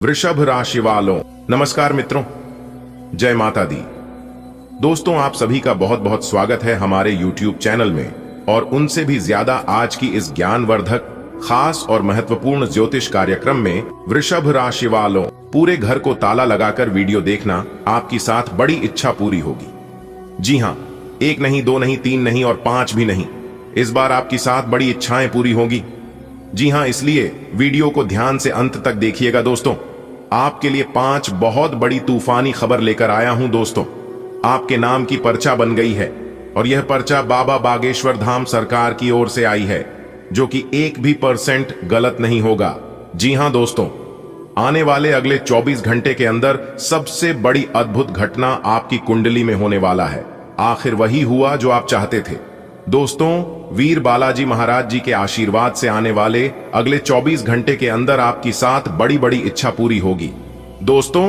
वृषभ राशि वालों, नमस्कार मित्रों, जय माता दी। दोस्तों, आप सभी का बहुत बहुत स्वागत है हमारे YouTube चैनल में और उनसे भी ज्यादा आज की इस ज्ञानवर्धक, खास और महत्वपूर्ण ज्योतिष कार्यक्रम में। वृषभ राशि वालों, पूरे घर को ताला लगाकर वीडियो देखना, आपकी साथ बड़ी इच्छा पूरी होगी। जी हाँ, एक नहीं, दो नहीं, तीन नहीं और पांच भी नहीं, इस बार आपकी साथ बड़ी इच्छाएं पूरी होगी। जी हाँ, इसलिए वीडियो को ध्यान से अंत तक देखिएगा। दोस्तों, आपके लिए 5 बहुत बड़ी तूफानी खबर लेकर आया हूं। दोस्तों, आपके नाम की पर्चा बन गई है और यह पर्चा बाबा बागेश्वर धाम सरकार की ओर से आई है, जो कि 1% भी गलत नहीं होगा। जी हां दोस्तों, आने वाले अगले 24 घंटे के अंदर सबसे बड़ी अद्भुत घटना आपकी कुंडली में होने वाला है। आखिर वही हुआ जो आप चाहते थे। दोस्तों, वीर बालाजी महाराज जी के आशीर्वाद से आने वाले अगले 24 घंटे के अंदर आपकी साथ बड़ी बड़ी इच्छा पूरी होगी। दोस्तों,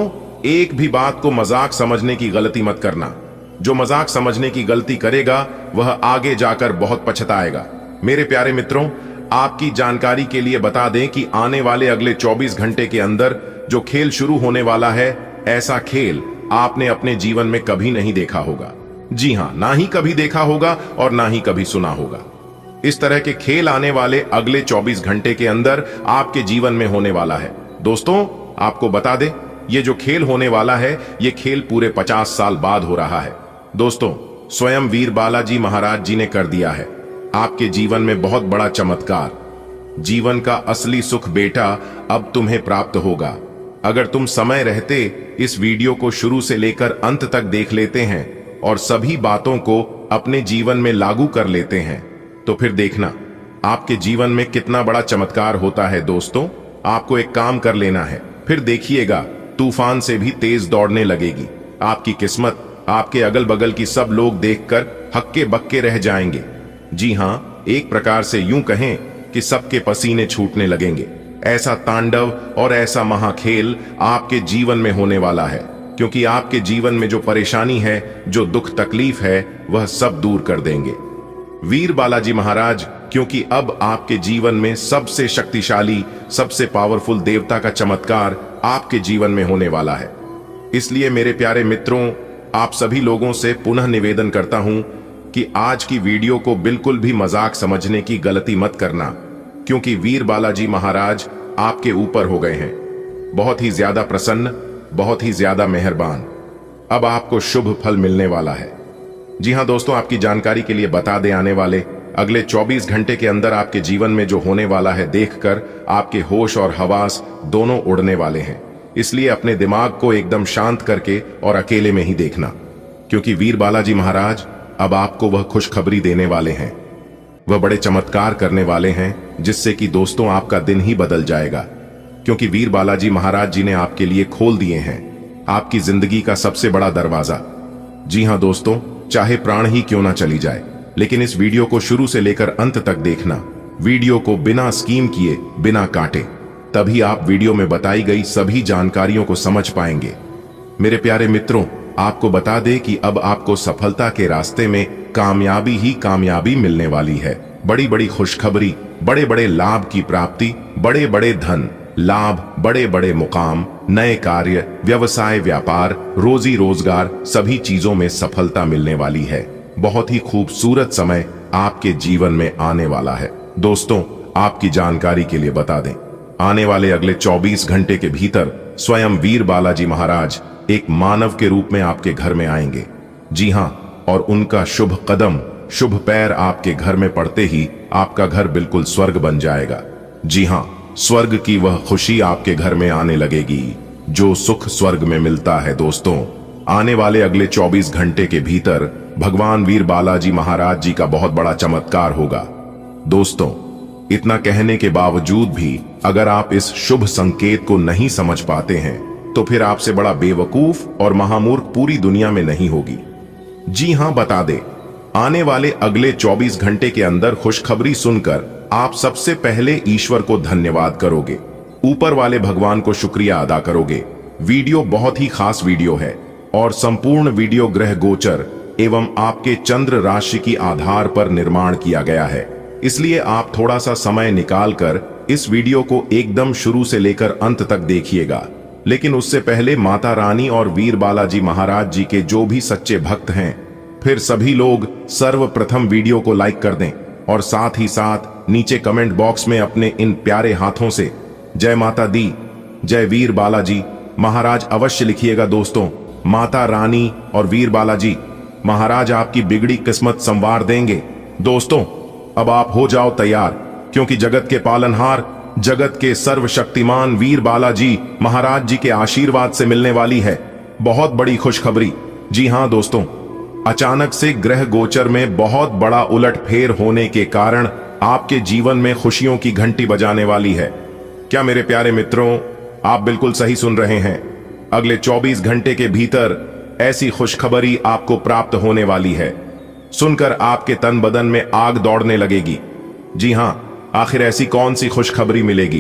एक भी बात को मजाक समझने की गलती मत करना। जो मजाक समझने की गलती करेगा वह आगे जाकर बहुत पछताएगा। मेरे प्यारे मित्रों, आपकी जानकारी के लिए बता दें कि आने वाले अगले 24 घंटे के अंदर जो खेल शुरू होने वाला है, ऐसा खेल आपने अपने जीवन में कभी नहीं देखा होगा। जी हां, ना ही कभी देखा होगा और ना ही कभी सुना होगा। इस तरह के खेल आने वाले अगले 24 घंटे के अंदर आपके जीवन में होने वाला है। दोस्तों, आपको बता दें, ये जो खेल होने वाला है, ये खेल पूरे 50 साल बाद हो रहा है। दोस्तों, स्वयं वीर बालाजी महाराज जी ने कर दिया है आपके जीवन में बहुत बड़ा चमत्कार। जीवन का असली सुख बेटा अब तुम्हें प्राप्त होगा। अगर तुम समय रहते इस वीडियो को शुरू से लेकर अंत तक देख लेते हैं और सभी बातों को अपने जीवन में लागू कर लेते हैं, तो फिर देखना आपके जीवन में कितना बड़ा चमत्कार होता है। दोस्तों, आपको एक काम कर लेना है, फिर देखिएगा तूफान से भी तेज दौड़ने लगेगी। आपकी किस्मत, आपके अगल बगल की सब लोग देखकर हक्के बक्के रह जाएंगे। जी हां, एक प्रकार से यूं कहें कि सबके पसीने छूटने लगेंगे। ऐसा तांडव और ऐसा महाखेल आपके जीवन में होने वाला है, क्योंकि आपके जीवन में जो परेशानी है, जो दुख तकलीफ है, वह सब दूर कर देंगे वीर बालाजी महाराज। क्योंकि अब आपके जीवन में सबसे शक्तिशाली, सबसे पावरफुल देवता का चमत्कार आपके जीवन में होने वाला है। इसलिए मेरे प्यारे मित्रों, आप सभी लोगों से पुनः निवेदन करता हूं कि आज की वीडियो को बिल्कुल भी मजाक समझने की गलती मत करना, क्योंकि वीर बालाजी महाराज आपके ऊपर हो गए हैं, बहुत ही ज्यादा प्रसन्न, बहुत ही ज्यादा मेहरबान। अब आपको शुभ फल मिलने वाला है। जी हां दोस्तों, आपकी जानकारी के लिए बता दें, आने वाले अगले 24 घंटे के अंदर आपके जीवन में जो होने वाला है, देखकर आपके होश और हवास दोनों उड़ने वाले हैं। इसलिए अपने दिमाग को एकदम शांत करके और अकेले में ही देखना, क्योंकि वीर बालाजी महाराज अब आपको वह खुशखबरी देने वाले हैं, वह बड़े चमत्कार करने वाले हैं, जिससे कि दोस्तों आपका दिन ही बदल जाएगा। क्योंकि वीर बालाजी महाराज जी ने आपके लिए खोल दिए हैं आपकी जिंदगी का सबसे बड़ा दरवाजा। जी हां दोस्तों, चाहे प्राण ही क्यों ना चली जाए, लेकिन इस वीडियो को शुरू से लेकर अंत तक देखना। वीडियो को बिना स्कीम किए, बिना काटे, तभी आप वीडियो में बताई गई सभी जानकारियों को समझ पाएंगे। मेरे प्यारे मित्रों, आपको बता दें कि अब आपको सफलता के रास्ते में कामयाबी ही कामयाबी मिलने वाली है। बड़ी बड़ी खुशखबरी, बड़े बड़े लाभ की प्राप्ति, बड़े बड़े धन लाभ, बड़े बड़े मुकाम, नए कार्य, व्यवसाय, व्यापार, रोजी रोजगार, सभी चीजों में सफलता मिलने वाली है। बहुत ही खूबसूरत समय आपके जीवन में आने वाला है। दोस्तों, आपकी जानकारी के लिए बता दें, आने वाले अगले 24 घंटे के भीतर स्वयं वीर बालाजी महाराज एक मानव के रूप में आपके घर में आएंगे। जी हां, और उनका शुभ कदम, शुभ पैर आपके घर में पड़ते ही आपका घर बिल्कुल स्वर्ग बन जाएगा। जी हां, स्वर्ग की वह खुशी आपके घर में आने लगेगी, जो सुख स्वर्ग में मिलता है। दोस्तों, आने वाले अगले 24 घंटे के भीतर भगवान वीर बालाजी महाराज जी का बहुत बड़ा चमत्कार होगा। दोस्तों, इतना कहने के बावजूद भी अगर आप इस शुभ संकेत को नहीं समझ पाते हैं, तो फिर आपसे बड़ा बेवकूफ और महामूर्ख पूरी दुनिया में नहीं होगी। जी हां, बता दे, आने वाले अगले 24 घंटे के अंदर खुशखबरी सुनकर आप सबसे पहले ईश्वर को धन्यवाद करोगे, ऊपर वाले भगवान को शुक्रिया अदा करोगे। वीडियो बहुत ही खास वीडियो है और संपूर्ण वीडियो ग्रह गोचर एवं आपके चंद्र राशि की आधार पर निर्माण किया गया है। इसलिए आप थोड़ा सा समय निकालकर इस वीडियो को एकदम शुरू से लेकर अंत तक देखिएगा। लेकिन उससे पहले माता रानी और वीर बालाजी महाराज जी के जो भी सच्चे भक्त हैं, फिर सभी लोग सर्वप्रथम वीडियो को लाइक कर दें और साथ ही साथ नीचे कमेंट बॉक्स में अपने इन प्यारे हाथों से जय माता दी, जय वीर बालाजी महाराज अवश्य लिखिएगा। दोस्तों, माता रानी और वीर बालाजी महाराज आपकी बिगड़ी किस्मत संवार देंगे। दोस्तों, अब आप हो जाओ तैयार, क्योंकि जगत के पालनहार, जगत के सर्वशक्तिमान वीर बालाजी महाराज जी के आशीर्वाद से मिलने वाली है बहुत बड़ी खुशखबरी। जी हां दोस्तों, अचानक से ग्रह गोचर में बहुत बड़ा उलटफेर होने के कारण आपके जीवन में खुशियों की घंटी बजाने वाली है। क्या मेरे प्यारे मित्रों, आप बिल्कुल सही सुन रहे हैं। अगले 24 घंटे के भीतर ऐसी खुशखबरी आपको प्राप्त होने वाली है। सुनकर आपके तन बदन में आग दौड़ने लगेगी। जी हां, आखिर ऐसी कौन सी खुशखबरी मिलेगी,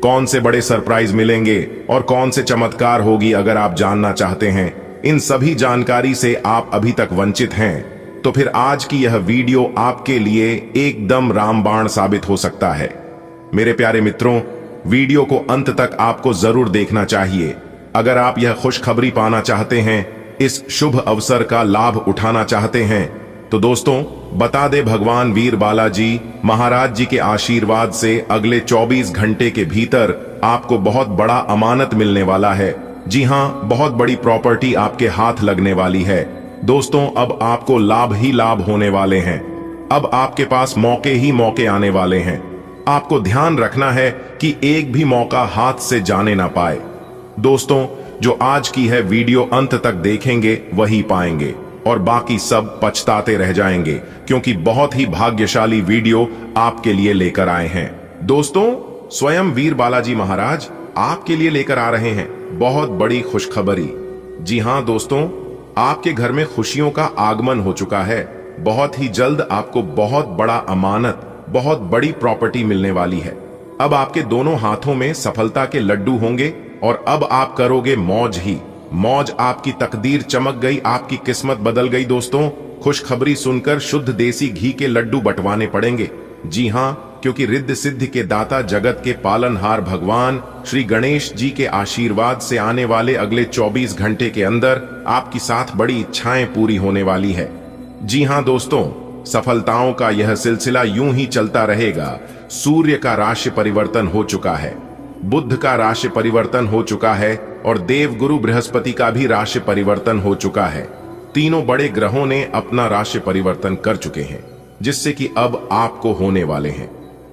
कौन से बड़े सरप्राइज मिलेंगे और कौन से चमत्कार होगी, अगर आप जानना चाहते हैं इन सभी जानकारी से आप अभी तक वंचित हैं, तो फिर आज की यह वीडियो आपके लिए एकदम रामबाण साबित हो सकता है। मेरे प्यारे मित्रों, वीडियो को अंत तक आपको जरूर देखना चाहिए अगर आप यह खुशखबरी पाना चाहते हैं, इस शुभ अवसर का लाभ उठाना चाहते हैं। तो दोस्तों, बता दे भगवान वीर बालाजी महाराज जी के आशीर्वाद से अगले 24 घंटे के भीतर आपको बहुत बड़ा अमानत मिलने वाला है। जी हां, बहुत बड़ी प्रॉपर्टी आपके हाथ लगने वाली है। दोस्तों, अब आपको लाभ ही लाभ होने वाले हैं। अब आपके पास मौके ही मौके आने वाले हैं। आपको ध्यान रखना है कि एक भी मौका हाथ से जाने ना पाए। दोस्तों, जो आज की है वीडियो अंत तक देखेंगे वही पाएंगे और बाकी सब पछताते रह जाएंगे, क्योंकि बहुत ही भाग्यशाली वीडियो आपके लिए लेकर आए हैं। दोस्तों, स्वयं वीर बालाजी महाराज आपके लिए लेकर आ रहे हैं बहुत बड़ी खुशखबरी। जी हां दोस्तों, आपके घर में खुशियों का आगमन हो चुका है। बहुत ही जल्द आपको बहुत बड़ा अमानत, बहुत बड़ी प्रॉपर्टी मिलने वाली है। अब आपके दोनों हाथों में सफलता के लड्डू होंगे और अब आप करोगे मौज ही मौज। आपकी तकदीर चमक गई, आपकी किस्मत बदल गई। दोस्तों, खुशखबरी सुनकर शुद्ध देसी घी के लड्डू बंटवाने पड़ेंगे। जी हां, क्योंकि रिद्ध सिद्धि के दाता, जगत के पालनहार भगवान श्री गणेश जी के आशीर्वाद से आने वाले अगले 24 घंटे के अंदर आपकी 7 बड़ी इच्छाएं पूरी होने वाली है। जी हां दोस्तों, सफलताओं का यह सिलसिला यूं ही चलता रहेगा। सूर्य का राशि परिवर्तन हो चुका है, बुध का राशि परिवर्तन हो चुका है और देव गुरु बृहस्पति का भी राशि परिवर्तन हो चुका है। तीनों बड़े ग्रहों ने अपना राशि परिवर्तन कर चुके हैं, जिससे कि अब आपको होने वाले हैं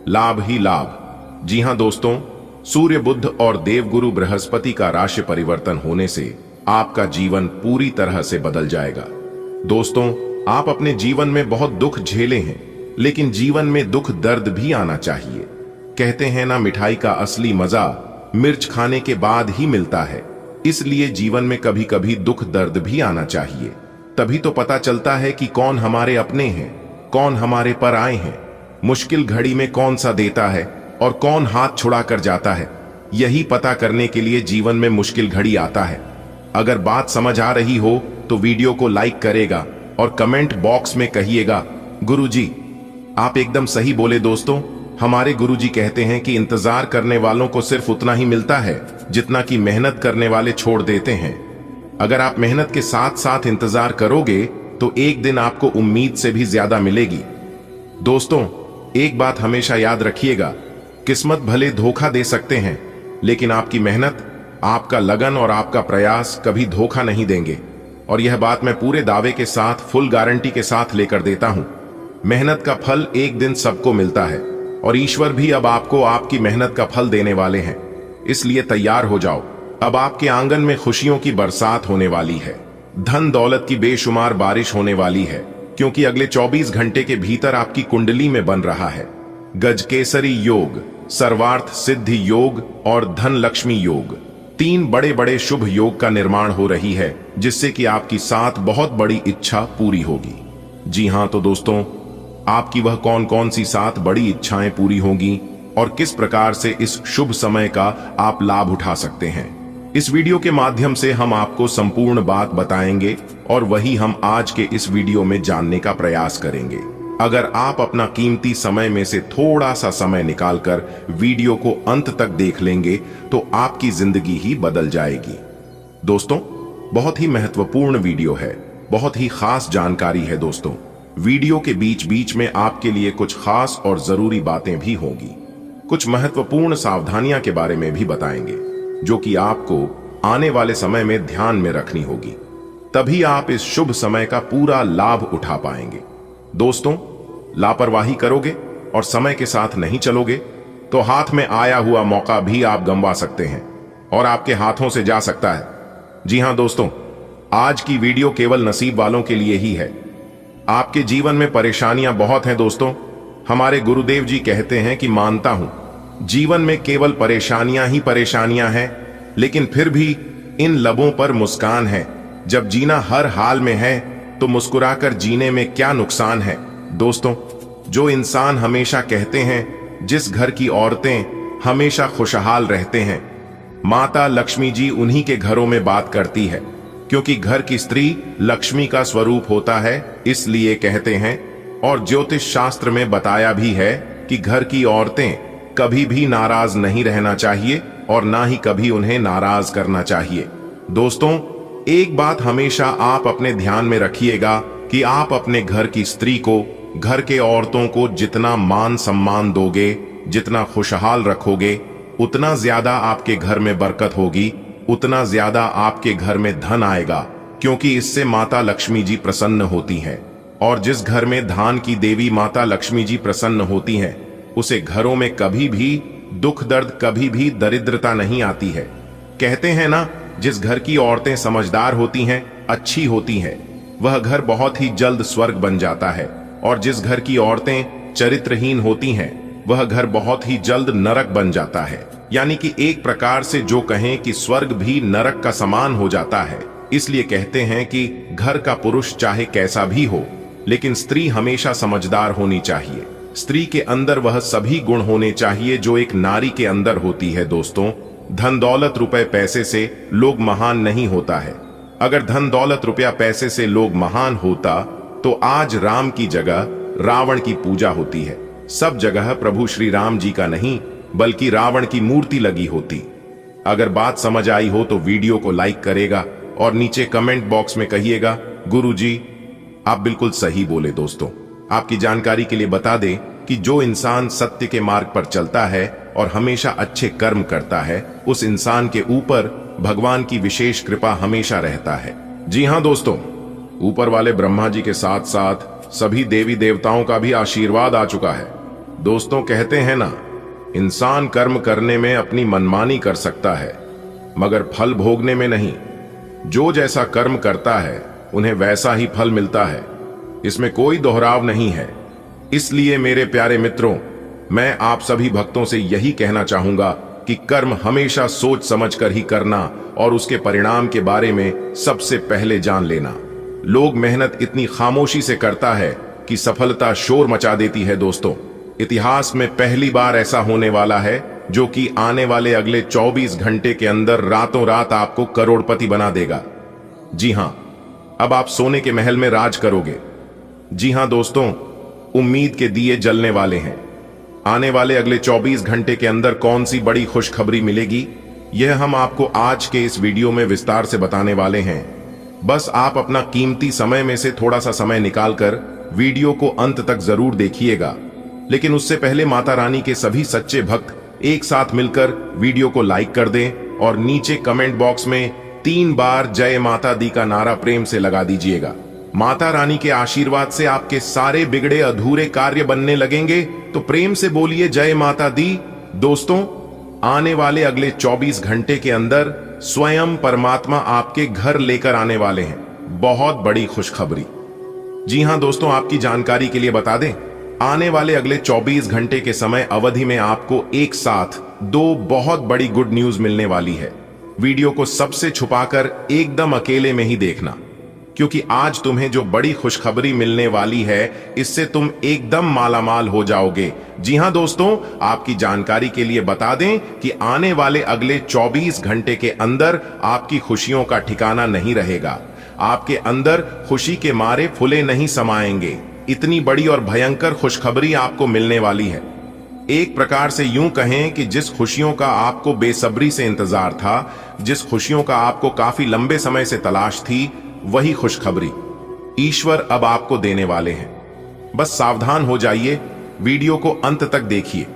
लाभ ही लाभ। जी हां दोस्तों, सूर्य, बुध और देवगुरु बृहस्पति का राशि परिवर्तन होने से आपका जीवन पूरी तरह से बदल जाएगा। दोस्तों, आप अपने जीवन में बहुत दुख झेले हैं, लेकिन जीवन में दुख दर्द भी आना चाहिए। कहते हैं ना, मिठाई का असली मजा मिर्च खाने के बाद ही मिलता है। इसलिए जीवन में कभी कभी दुख दर्द भी आना चाहिए। तभी तो पता चलता है कि कौन हमारे अपने हैं, कौन हमारे पर आए हैं। मुश्किल घड़ी में कौन सा देता है और कौन हाथ छुड़ा कर जाता है, यही पता करने के लिए जीवन में मुश्किल घड़ी आता है। अगर बात समझ आ रही हो तो वीडियो को लाइक करेगा और कमेंट बॉक्स में कहिएगा, गुरुजी आप एकदम सही बोले। दोस्तों, हमारे गुरुजी कहते हैं कि इंतजार करने वालों को सिर्फ उतना ही मिलता है जितना कि मेहनत करने वाले छोड़ देते हैं। अगर आप मेहनत के साथ साथ इंतजार करोगे तो एक दिन आपको उम्मीद से भी ज्यादा मिलेगी। दोस्तों, एक बात हमेशा याद रखिएगा, किस्मत भले धोखा दे सकते हैं, लेकिन आपकी मेहनत, आपका लगन और आपका प्रयास कभी धोखा नहीं देंगे। और यह बात मैं पूरे दावे के साथ, फुल गारंटी के साथ लेकर देता हूं। मेहनत का फल एक दिन सबको मिलता है और ईश्वर भी अब आपको आपकी मेहनत का फल देने वाले हैं। इसलिए तैयार हो जाओ, अब आपके आंगन में खुशियों की बरसात होने वाली है, धन दौलत की बेशुमार बारिश होने वाली है, क्योंकि अगले 24 घंटे के भीतर आपकी कुंडली में बन रहा है गजकेसरी योग, सर्वार्थ सिद्धि योग और धन लक्ष्मी योग। 3 बड़े बड़े शुभ योग का निर्माण हो रही है, जिससे कि आपकी 7 बहुत बड़ी इच्छा पूरी होगी। जी हां, तो दोस्तों, आपकी वह कौन कौन सी 7 बड़ी इच्छाएं पूरी होंगी और किस प्रकार से इस शुभ समय का आप लाभ उठा सकते हैं, इस वीडियो के माध्यम से हम आपको संपूर्ण बात बताएंगे और वही हम आज के इस वीडियो में जानने का प्रयास करेंगे। अगर आप अपना कीमती समय में से थोड़ा सा समय निकालकर वीडियो को अंत तक देख लेंगे तो आपकी जिंदगी ही बदल जाएगी। दोस्तों, बहुत ही महत्वपूर्ण वीडियो है, बहुत ही खास जानकारी है दोस्तों। वीडियो के बीच बीच में आपके लिए कुछ खास और जरूरी बातें भी होंगी। कुछ महत्वपूर्ण सावधानियां के बारे में भी बताएंगे जो कि आपको आने वाले समय में ध्यान में रखनी होगी, तभी आप इस शुभ समय का पूरा लाभ उठा पाएंगे। दोस्तों, लापरवाही करोगे और समय के साथ नहीं चलोगे तो हाथ में आया हुआ मौका भी आप गंवा सकते हैं और आपके हाथों से जा सकता है। जी हां दोस्तों, आज की वीडियो केवल नसीब वालों के लिए ही है। आपके जीवन में परेशानियां बहुत हैं दोस्तों। हमारे गुरुदेव जी कहते हैं कि मानता हूं जीवन में केवल परेशानियां ही परेशानियां हैं, लेकिन फिर भी इन लबों पर मुस्कान है। जब जीना हर हाल में है तो मुस्कुराकर जीने में क्या नुकसान है। दोस्तों, जो इंसान हमेशा कहते हैं जिस घर की औरतें हमेशा खुशहाल रहते हैं, माता लक्ष्मी जी उन्हीं के घरों में बात करती है, क्योंकि घर की स्त्री लक्ष्मी का स्वरूप होता है, इसलिए कहते हैं। और ज्योतिष शास्त्र में बताया भी है कि घर की औरतें कभी भी नाराज नहीं रहना चाहिए और ना ही कभी उन्हें नाराज करना चाहिए। दोस्तों, एक बात हमेशा आप अपने ध्यान में रखिएगा कि आप अपने घर की स्त्री को, घर के औरतों को जितना मान सम्मान दोगे, जितना खुशहाल रखोगे, उतना ज्यादा आपके घर में बरकत होगी, उतना ज्यादा आपके घर में धन आएगा, क्योंकि इससे माता लक्ष्मी जी प्रसन्न होती हैं। और जिस घर में धान की देवी माता लक्ष्मी जी प्रसन्न होती हैं, उसे घरों में कभी भी दुख दर्द, कभी भी दरिद्रता नहीं आती है। कहते हैं ना, जिस घर की औरतें समझदार होती हैं, अच्छी होती हैं, वह घर बहुत ही जल्द स्वर्ग बन जाता है। और जिस घर की औरतें चरित्रहीन होती हैं, वह घर बहुत ही जल्द नरक बन जाता है। यानी कि एक प्रकार से जो कहें कि स्वर्ग भी नरक का समान हो जाता है। इसलिए कहते हैं कि घर का पुरुष चाहे कैसा भी हो, लेकिन स्त्री हमेशा समझदार होनी चाहिए। स्त्री के अंदर वह सभी गुण होने चाहिए जो एक नारी के अंदर होती है। दोस्तों, धन दौलत रुपए पैसे से लोग महान नहीं होता है। अगर धन दौलत रुपया पैसे से लोग महान होता तो आज राम की जगह रावण की पूजा होती है। सब जगह प्रभु श्री राम जी का नहीं बल्कि रावण की मूर्ति लगी होती। अगर बात समझ आई हो तो वीडियो को लाइक करेगा और नीचे कमेंट बॉक्स में कहिएगा, गुरुजी आप बिल्कुल सही बोले। दोस्तों, आपकी जानकारी के लिए बता दें कि जो इंसान सत्य के मार्ग पर चलता है और हमेशा अच्छे कर्म करता है, उस इंसान के ऊपर भगवान की विशेष कृपा हमेशा रहता है। जी हां दोस्तों, ऊपर वाले ब्रह्मा जी के साथ साथ सभी देवी देवताओं का भी आशीर्वाद आ चुका है। दोस्तों, कहते हैं ना, इंसान कर्म करने में अपनी मनमानी कर सकता है मगर फल भोगने में नहीं। जो जैसा कर्म करता है उन्हें वैसा ही फल मिलता है, इसमें कोई दोहराव नहीं है। इसलिए मेरे प्यारे मित्रों, मैं आप सभी भक्तों से यही कहना चाहूंगा कि कर्म हमेशा सोच समझकर ही करना और उसके परिणाम के बारे में सबसे पहले जान लेना। लोग मेहनत इतनी खामोशी से करता है कि सफलता शोर मचा देती है। दोस्तों, इतिहास में पहली बार ऐसा होने वाला है जो कि आने वाले अगले 24 घंटे के अंदर रातों रात आपको करोड़पति बना देगा। जी हां, अब आप सोने के महल में राज करोगे। जी हां दोस्तों, उम्मीद के दिए जलने वाले हैं। आने वाले अगले 24 घंटे के अंदर कौन सी बड़ी खुशखबरी मिलेगी, यह हम आपको आज के इस वीडियो में विस्तार से बताने वाले हैं। बस आप अपना कीमती समय में से थोड़ा सा समय निकालकर वीडियो को अंत तक जरूर देखिएगा। लेकिन उससे पहले माता रानी के सभी सच्चे भक्त एक साथ मिलकर वीडियो को लाइक कर दें और नीचे कमेंट बॉक्स में 3 बार जय माता दी का नारा प्रेम से लगा दीजिएगा। माता रानी के आशीर्वाद से आपके सारे बिगड़े अधूरे कार्य बनने लगेंगे, तो प्रेम से बोलिए जय माता दी। दोस्तों, आने वाले अगले 24 घंटे के अंदर स्वयं परमात्मा आपके घर लेकर आने वाले हैं बहुत बड़ी खुशखबरी। जी हां दोस्तों, आपकी जानकारी के लिए बता दें, आने वाले अगले 24 घंटे के समय अवधि में आपको एक साथ 2 बहुत बड़ी गुड न्यूज मिलने वाली है। वीडियो को सबसे छुपाकर एकदम अकेले में ही देखना, क्योंकि आज तुम्हें जो बड़ी खुशखबरी मिलने वाली है, इससे तुम एकदम मालामाल हो जाओगे। जी हां दोस्तों, आपकी जानकारी के लिए बता दें कि आने वाले अगले 24 घंटे के अंदर आपकी खुशियों का ठिकाना नहीं रहेगा। आपके अंदर खुशी के मारे फुले नहीं समाएंगे। इतनी बड़ी और भयंकर खुशखबरी आपको मिलने वाली है। एक प्रकार से यूं कहें कि जिस खुशियों का आपको बेसब्री से इंतजार था, जिस खुशियों का आपको काफी लंबे समय से तलाश थी, वही खुशखबरी ईश्वर अब आपको देने वाले हैं। बस सावधान हो जाइए, वीडियो को अंत तक देखिए।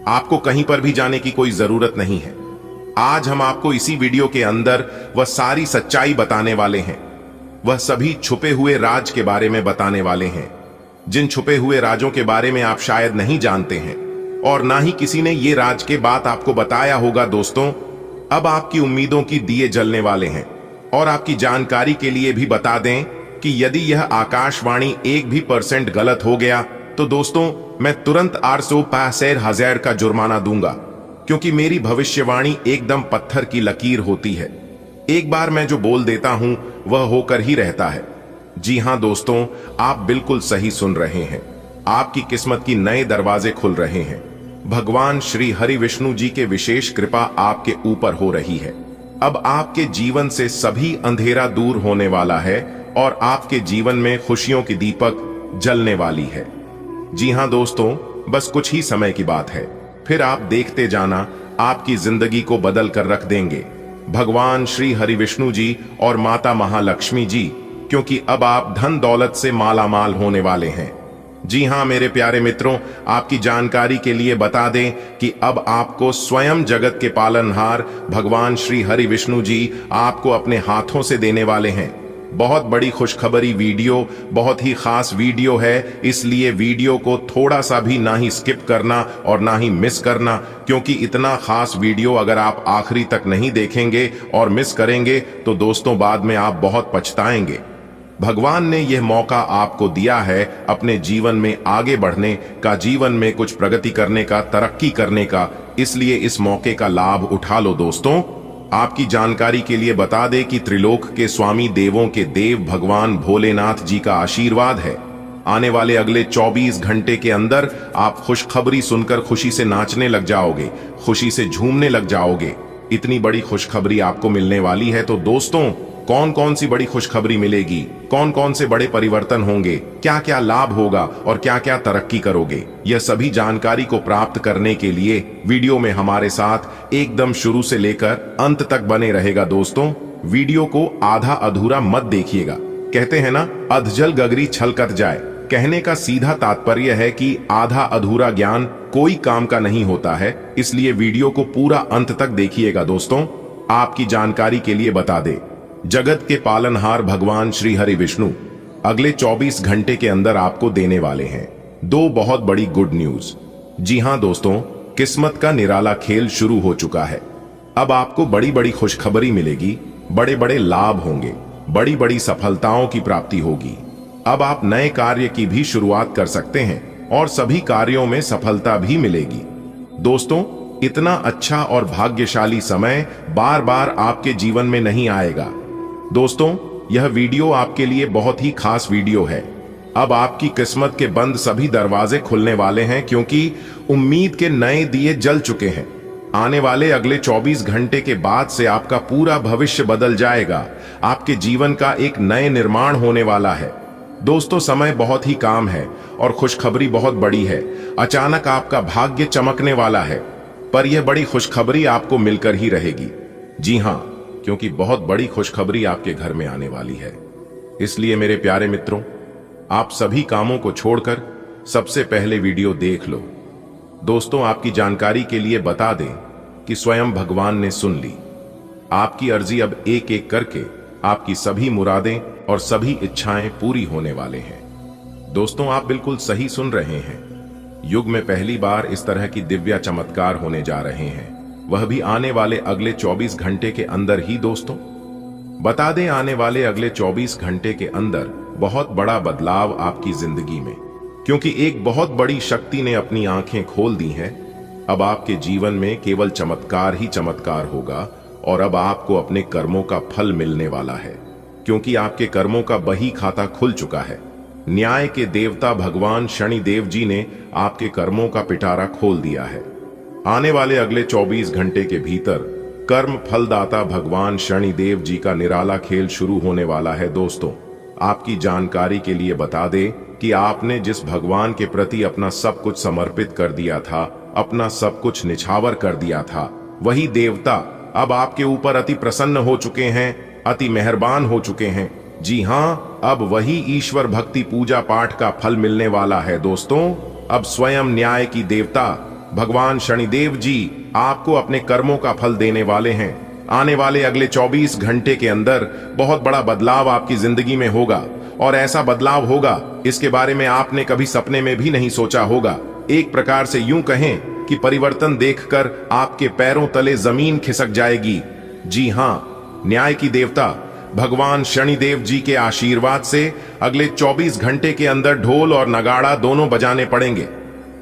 आपको कहीं पर भी जाने की कोई जरूरत नहीं है। आज हम आपको इसी वीडियो के अंदर वह सारी सच्चाई बताने वाले हैं, वह सभी छुपे हुए राज के बारे में बताने वाले हैं, जिन छुपे हुए राजों के बारे में आप शायद नहीं जानते हैं और ना ही किसी ने ये राज के बात आपको बताया होगा। दोस्तों, अब आपकी उम्मीदों की दिए जलने वाले हैं। और आपकी जानकारी के लिए भी बता दें कि यदि यह आकाशवाणी 1% गलत हो गया तो दोस्तों मैं तुरंत 865,000 का जुर्माना दूंगा, क्योंकि मेरी भविष्यवाणी एकदम पत्थर की लकीर होती है। एक बार मैं जो बोल देता हूं वह होकर ही रहता है। जी हां दोस्तों, आप बिल्कुल सही सुन रहे हैं। आपकी किस्मत की नए दरवाजे खुल रहे हैं। भगवान श्री हरि विष्णु जी के विशेष कृपा आपके ऊपर हो रही है। अब आपके जीवन से सभी अंधेरा दूर होने वाला है और आपके जीवन में खुशियों की दीपक जलने वाली है। जी हां दोस्तों, बस कुछ ही समय की बात है, फिर आप देखते जाना, आपकी जिंदगी को बदल कर रख देंगे भगवान श्री हरि विष्णु जी और माता महालक्ष्मी जी, क्योंकि अब आप धन दौलत से मालामाल होने वाले हैं। जी हां मेरे प्यारे मित्रों, आपकी जानकारी के लिए बता दें कि अब आपको स्वयं जगत के पालनहार भगवान श्री हरि विष्णु जी आपको अपने हाथों से देने वाले हैं। बहुत बड़ी खुशखबरी वीडियो, बहुत ही खास वीडियो है, इसलिए वीडियो को थोड़ा सा भी ना ही स्किप करना और ना ही मिस करना, क्योंकि इतना खास वीडियो अगर आप आखिरी तक नहीं देखेंगे और मिस करेंगे तो दोस्तों बाद में आप बहुत पछताएंगे। भगवान ने यह मौका आपको दिया है अपने जीवन में आगे बढ़ने का, जीवन में कुछ प्रगति करने का, तरक्की करने का, इसलिए इस मौके का लाभ उठा लो। दोस्तों, आपकी जानकारी के लिए बता दें कि त्रिलोक के स्वामी, देवों के देव भगवान भोलेनाथ जी का आशीर्वाद है। आने वाले अगले 24 घंटे के अंदर आप खुशखबरी सुनकर खुशी से नाचने लग जाओगे, खुशी से झूमने लग जाओगे। इतनी बड़ी खुशखबरी आपको मिलने वाली है। तो दोस्तों, कौन कौन सी बड़ी खुशखबरी मिलेगी, कौन कौन से बड़े परिवर्तन होंगे, क्या क्या लाभ होगा और क्या क्या तरक्की करोगे, यह सभी जानकारी को प्राप्त करने के लिए वीडियो में हमारे साथ एकदम शुरू से लेकर अंत तक बने रहेगा। दोस्तों, वीडियो को आधा अधूरा मत देखिएगा। कहते हैं ना, अधजल गगरी छलकत जाए। कहने का सीधा तात्पर्य है कि आधा अधूरा ज्ञान कोई काम का नहीं होता है, इसलिए वीडियो को पूरा अंत तक देखिएगा। दोस्तों, आपकी जानकारी के लिए बता दे, जगत के पालनहार भगवान श्री हरि विष्णु अगले 24 घंटे के अंदर आपको देने वाले हैं 2 बहुत बड़ी गुड न्यूज। जी हां दोस्तों, किस्मत का निराला खेल शुरू हो चुका है। अब आपको बड़ी बड़ी खुशखबरी मिलेगी, बड़े बड़े लाभ होंगे, बड़ी बड़ी सफलताओं की प्राप्ति होगी। अब आप नए कार्य की भी शुरुआत कर सकते हैं और सभी कार्यों में सफलता भी मिलेगी। दोस्तों, इतना अच्छा और भाग्यशाली समय बार बार आपके जीवन में नहीं आएगा। दोस्तों, यह वीडियो आपके लिए बहुत ही खास वीडियो है। अब आपकी किस्मत के बंद सभी दरवाजे खुलने वाले हैं, क्योंकि उम्मीद के नए दिए जल चुके हैं। आने वाले अगले 24 घंटे के बाद से आपका पूरा भविष्य बदल जाएगा। आपके जीवन का एक नए निर्माण होने वाला है। दोस्तों, समय बहुत ही काम है और खुशखबरी बहुत बड़ी है। अचानक आपका भाग्य चमकने वाला है, पर यह बड़ी खुशखबरी आपको मिलकर ही रहेगी। जी हां, क्योंकि बहुत बड़ी खुशखबरी आपके घर में आने वाली है। इसलिए मेरे प्यारे मित्रों, आप सभी कामों को छोड़कर सबसे पहले वीडियो देख लो। दोस्तों, आपकी जानकारी के लिए बता दें कि स्वयं भगवान ने सुन ली आपकी अर्जी। अब एक एक करके आपकी सभी मुरादें और सभी इच्छाएं पूरी होने वाले हैं। दोस्तों, आप बिल्कुल सही सुन रहे हैं। युग में पहली बार इस तरह की दिव्य चमत्कार होने जा रहे हैं, वह भी आने वाले अगले 24 घंटे के अंदर ही। दोस्तों, बता दें, आने वाले अगले 24 घंटे के अंदर बहुत बड़ा बदलाव आपकी जिंदगी में, क्योंकि एक बहुत बड़ी शक्ति ने अपनी आंखें खोल दी हैं। अब आपके जीवन में केवल चमत्कार ही चमत्कार होगा और अब आपको अपने कर्मों का फल मिलने वाला है, क्योंकि आपके कर्मों का बही खाता खुल चुका है। न्याय के देवता भगवान शनिदेव जी ने आपके कर्मों का पिटारा खोल दिया है। आने वाले अगले 24 घंटे के भीतर कर्म फलदाता भगवान शनिदेव जी का निराला खेल शुरू होने वाला है। दोस्तों, आपकी जानकारी के लिए बता दें कि आपने जिस भगवान के प्रति अपना सब कुछ समर्पित कर दिया था, अपना सब कुछ निछावर कर दिया था, वही देवता अब आपके ऊपर अति प्रसन्न हो चुके हैं, अति मेहरबान हो चुके हैं। जी हाँ, अब वही ईश्वर भक्ति पूजा पाठ का फल मिलने वाला है दोस्तों। अब स्वयं न्याय की देवता भगवान शनिदेव जी आपको अपने कर्मों का फल देने वाले हैं। आने वाले अगले 24 घंटे के अंदर बहुत बड़ा बदलाव आपकी जिंदगी में होगा, और ऐसा बदलाव होगा इसके बारे में आपने कभी सपने में भी नहीं सोचा होगा। एक प्रकार से यूं कहें कि परिवर्तन देखकर आपके पैरों तले जमीन खिसक जाएगी। जी हाँ, न्याय की देवता भगवान शनिदेव जी के आशीर्वाद से अगले 24 घंटे के अंदर ढोल और नगाड़ा दोनों बजाने पड़ेंगे।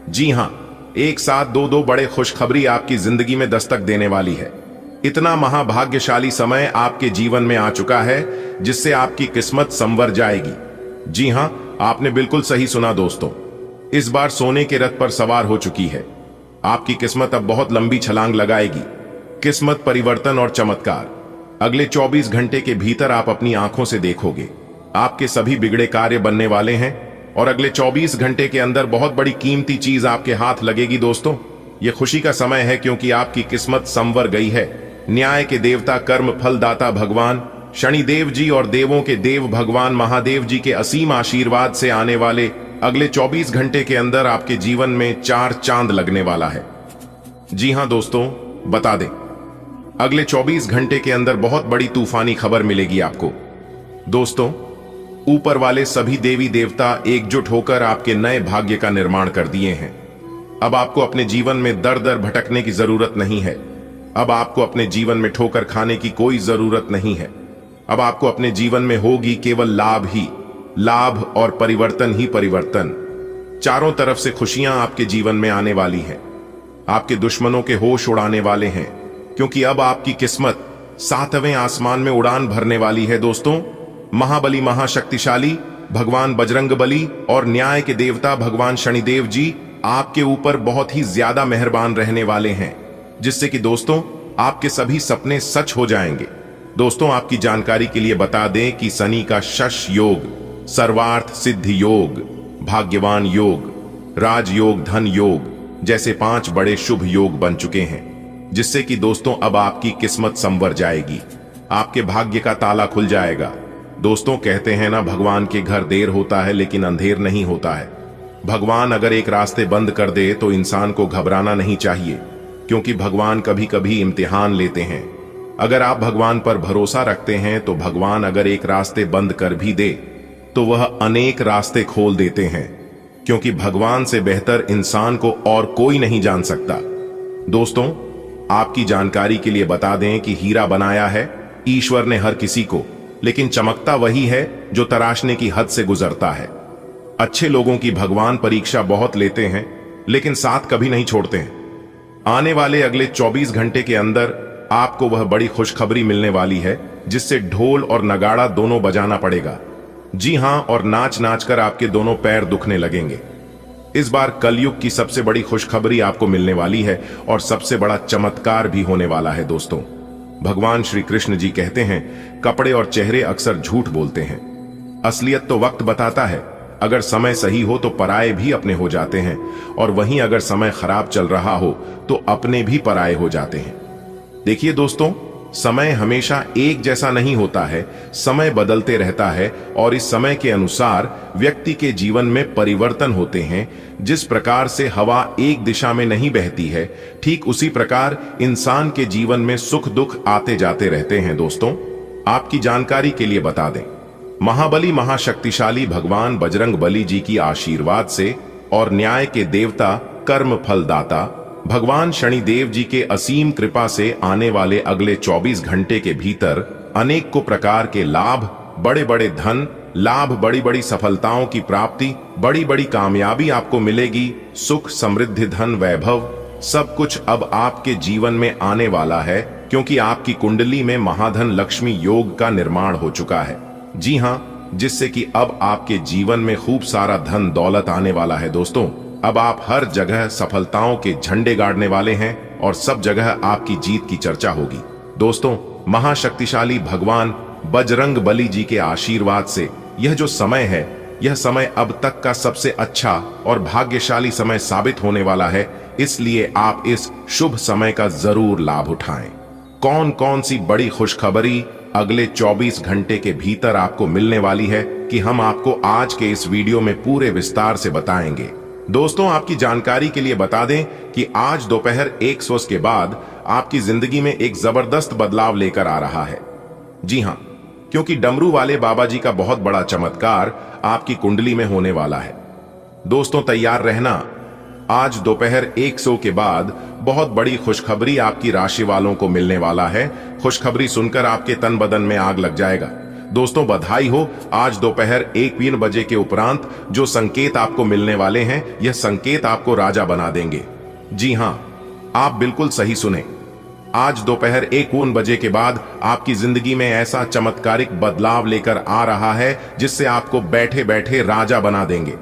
जी हाँ, एक साथ दो बड़े खुशखबरी आपकी जिंदगी में दस्तक देने वाली है। इतना महाभाग्यशाली समय आपके जीवन में आ चुका है जिससे आपकी किस्मत संवर जाएगी। जी हां, आपने बिल्कुल सही सुना दोस्तों। इस बार सोने के रथ पर सवार हो चुकी है। आपकी किस्मत अब बहुत लंबी छलांग लगाएगी। किस्मत, परिवर्तन और चमत्कार अगले 24 घंटे के भीतर आप अपनी आंखों से देखोगे। आपके सभी बिगड़े कार्य बनने वाले हैं और अगले 24 घंटे के अंदर बहुत बड़ी कीमती चीज आपके हाथ लगेगी दोस्तों। यह खुशी का समय है क्योंकि आपकी किस्मत संवर गई है। न्याय के देवता, कर्म फलदाता भगवान शनिदेव जी और देवों के देव भगवान महादेव जी के असीम आशीर्वाद से आने वाले अगले 24 घंटे के अंदर आपके जीवन में 4 चांद लगने वाला है। जी हां दोस्तों, बता दें, अगले 24 घंटे के अंदर बहुत बड़ी तूफानी खबर मिलेगी आपको। दोस्तों, ऊपर वाले सभी देवी देवता एकजुट होकर आपके नए भाग्य का निर्माण कर दिए हैं। अब आपको अपने जीवन में दर दर भटकने की जरूरत नहीं है। अब आपको अपने जीवन में ठोकर खाने की कोई जरूरत नहीं है। अब आपको अपने जीवन में होगी केवल लाभ ही लाभ और परिवर्तन ही परिवर्तन। चारों तरफ से खुशियां आपके जीवन में आने वाली हैं। आपके दुश्मनों के होश उड़ाने वाले हैं, क्योंकि अब आपकी किस्मत 7वें आसमान में उड़ान भरने वाली है दोस्तों। महाबली, महाशक्तिशाली भगवान बजरंगबली और न्याय के देवता भगवान शनिदेव जी आपके ऊपर बहुत ही ज्यादा मेहरबान रहने वाले हैं, जिससे कि दोस्तों आपके सभी सपने सच हो जाएंगे। दोस्तों, आपकी जानकारी के लिए बता दें कि शनि का शश योग, सर्वार्थ सिद्धि योग, भाग्यवान योग, राजयोग, धन योग जैसे 5 बड़े शुभ योग बन चुके हैं, जिससे कि दोस्तों अब आपकी किस्मत संवर जाएगी। आपके भाग्य का ताला खुल जाएगा। दोस्तों, कहते हैं ना, भगवान के घर देर होता है लेकिन अंधेर नहीं होता है। भगवान अगर एक रास्ते बंद कर दे तो इंसान को घबराना नहीं चाहिए, क्योंकि भगवान कभी कभी इम्तिहान लेते हैं। अगर आप भगवान पर भरोसा रखते हैं तो भगवान अगर एक रास्ते बंद कर भी दे तो वह अनेक रास्ते खोल देते हैं, क्योंकि भगवान से बेहतर इंसान को और कोई नहीं जान सकता। दोस्तों, आपकी जानकारी के लिए बता दें कि हीरा बनाया है ईश्वर ने हर किसी को, लेकिन चमकता वही है जो तराशने की हद से गुजरता है। अच्छे लोगों की भगवान परीक्षा बहुत लेते हैं, लेकिन साथ कभी नहीं छोड़ते हैं। आने वाले अगले 24 घंटे के अंदर आपको वह बड़ी खुशखबरी मिलने वाली है जिससे ढोल और नगाड़ा दोनों बजाना पड़ेगा। जी हां, और नाच नाच कर आपके दोनों पैर दुखने लगेंगे। इस बार कलयुग की सबसे बड़ी खुशखबरी आपको मिलने वाली है और सबसे बड़ा चमत्कार भी होने वाला है दोस्तों। भगवान श्री कृष्ण जी कहते हैं, कपड़े और चेहरे अक्सर झूठ बोलते हैं, असलियत तो वक्त बताता है। अगर समय सही हो तो पराये भी अपने हो जाते हैं, और वहीं अगर समय खराब चल रहा हो तो अपने भी पराये हो जाते हैं। देखिए दोस्तों, समय हमेशा एक जैसा नहीं होता है। समय बदलते रहता है और इस समय के अनुसार व्यक्ति के जीवन में परिवर्तन होते हैं। जिस प्रकार से हवा एक दिशा में नहीं बहती है, ठीक उसी प्रकार इंसान के जीवन में सुख दुख आते जाते रहते हैं। दोस्तों, आपकी जानकारी के लिए बता दें, महाबली, महाशक्तिशाली भगवान बजरंगबली जी की आशीर्वाद से और न्याय के देवता, कर्म फलदाता भगवान शनिदेव जी के असीम कृपा से आने वाले अगले 24 घंटे के भीतर अनेक को प्रकार के लाभ, बड़े बड़े धन लाभ, बड़ी बड़ी सफलताओं की प्राप्ति, बड़ी बड़ी कामयाबी आपको मिलेगी। सुख, समृद्धि, धन, वैभव सब कुछ अब आपके जीवन में आने वाला है, क्योंकि आपकी कुंडली में महाधन लक्ष्मी योग का निर्माण हो चुका है। जी हां, जिससे कि अब आपके जीवन में खूब सारा धन दौलत आने वाला है। दोस्तों, अब आप हर जगह सफलताओं के झंडे गाड़ने वाले हैं और सब जगह आपकी जीत की चर्चा होगी। दोस्तों, महाशक्तिशाली भगवान बजरंगबली जी के आशीर्वाद से यह जो समय है यह समय अब तक का सबसे अच्छा और भाग्यशाली समय साबित होने वाला है, इसलिए आप इस शुभ समय का जरूर लाभ उठाएं। कौन कौन सी बड़ी खुशखबरी अगले 24 घंटे के भीतर आपको मिलने वाली है कि हम आपको आज के इस वीडियो में पूरे विस्तार से बताएंगे। दोस्तों, आपकी जानकारी के लिए बता दें कि आज दोपहर 1 बजे के बाद आपकी जिंदगी में एक जबरदस्त बदलाव लेकर आ रहा है। जी हां, क्योंकि डमरू वाले बाबा जी का बहुत बड़ा चमत्कार आपकी कुंडली में होने वाला है। दोस्तों, तैयार रहना। आज दोपहर 1 के बाद बहुत बड़ी खुशखबरी आपकी राशि वालों को मिलने वाला है। खुशखबरी सुनकर आपके तन बदन में आग लग जाएगा। दोस्तों, बधाई हो। आज दोपहर 1 बजे के उपरांत जो संकेत आपको मिलने वाले हैं, यह संकेत आपको राजा बना देंगे। जी हां, आप बिल्कुल सही सुने। आज दोपहर 1 बजे के बाद आपकी जिंदगी में ऐसा चमत्कारिक बदलाव लेकर आ रहा है जिससे आपको बैठे बैठे राजा बना देंगे।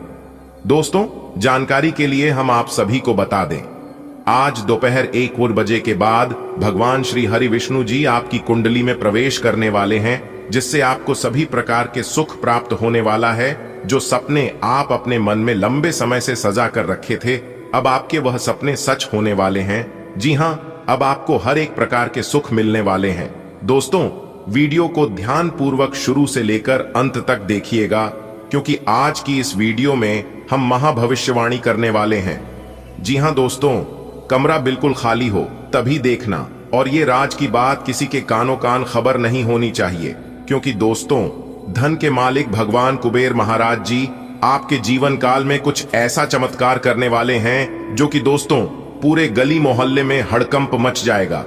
दोस्तों, जानकारी के लिए हम आप सभी को बता दें, आज दोपहर 1 बजे के बाद भगवान श्री हरि विष्णु जी आपकी कुंडली में प्रवेश करने वाले हैं, जिससे आपको सभी प्रकार के सुख प्राप्त होने वाला है। जो सपने आप अपने मन में लंबे समय से सजा कर रखे थे, अब आपके वह सपने सच होने वाले हैं। जी हां, अब आपको हर एक प्रकार के सुख मिलने वाले हैं। दोस्तों, वीडियो को ध्यान पूर्वक शुरू से लेकर अंत तक देखिएगा, क्योंकि आज की इस वीडियो में हम महाभविष्यवाणी करने वाले हैं। जी हां दोस्तों, कमरा बिल्कुल खाली हो तभी देखना, और ये राज की बात किसी के कानों कान खबर नहीं होनी चाहिए, क्योंकि दोस्तों, धन के मालिक भगवान कुबेर महाराज जी आपके जीवन काल में कुछ ऐसा चमत्कार करने वाले हैं जो कि दोस्तों पूरे गली मोहल्ले में हड़कंप मच जाएगा।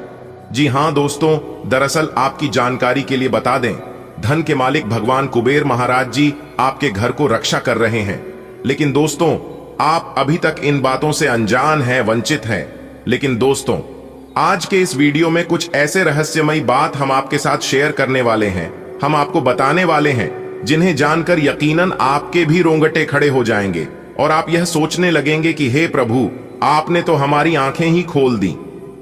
जी हां दोस्तों, दरअसल आपकी जानकारी के लिए बता दें, धन के मालिक भगवान कुबेर महाराज जी आपके घर को रक्षा कर रहे हैं। लेकिन दोस्तों, आप अभी तक इन बातों से अनजान हैं, वंचित हैं। लेकिन दोस्तों, आज के इस वीडियो में कुछ ऐसे रहस्यमयी बात हम आपके साथ शेयर करने वाले हैं, हम आपको बताने वाले हैं, जिन्हें जानकर यकीनन आपके भी रोंगटे खड़े हो जाएंगे और आप यह सोचने लगेंगे कि हे प्रभु, आपने तो हमारी आंखें ही खोल दी।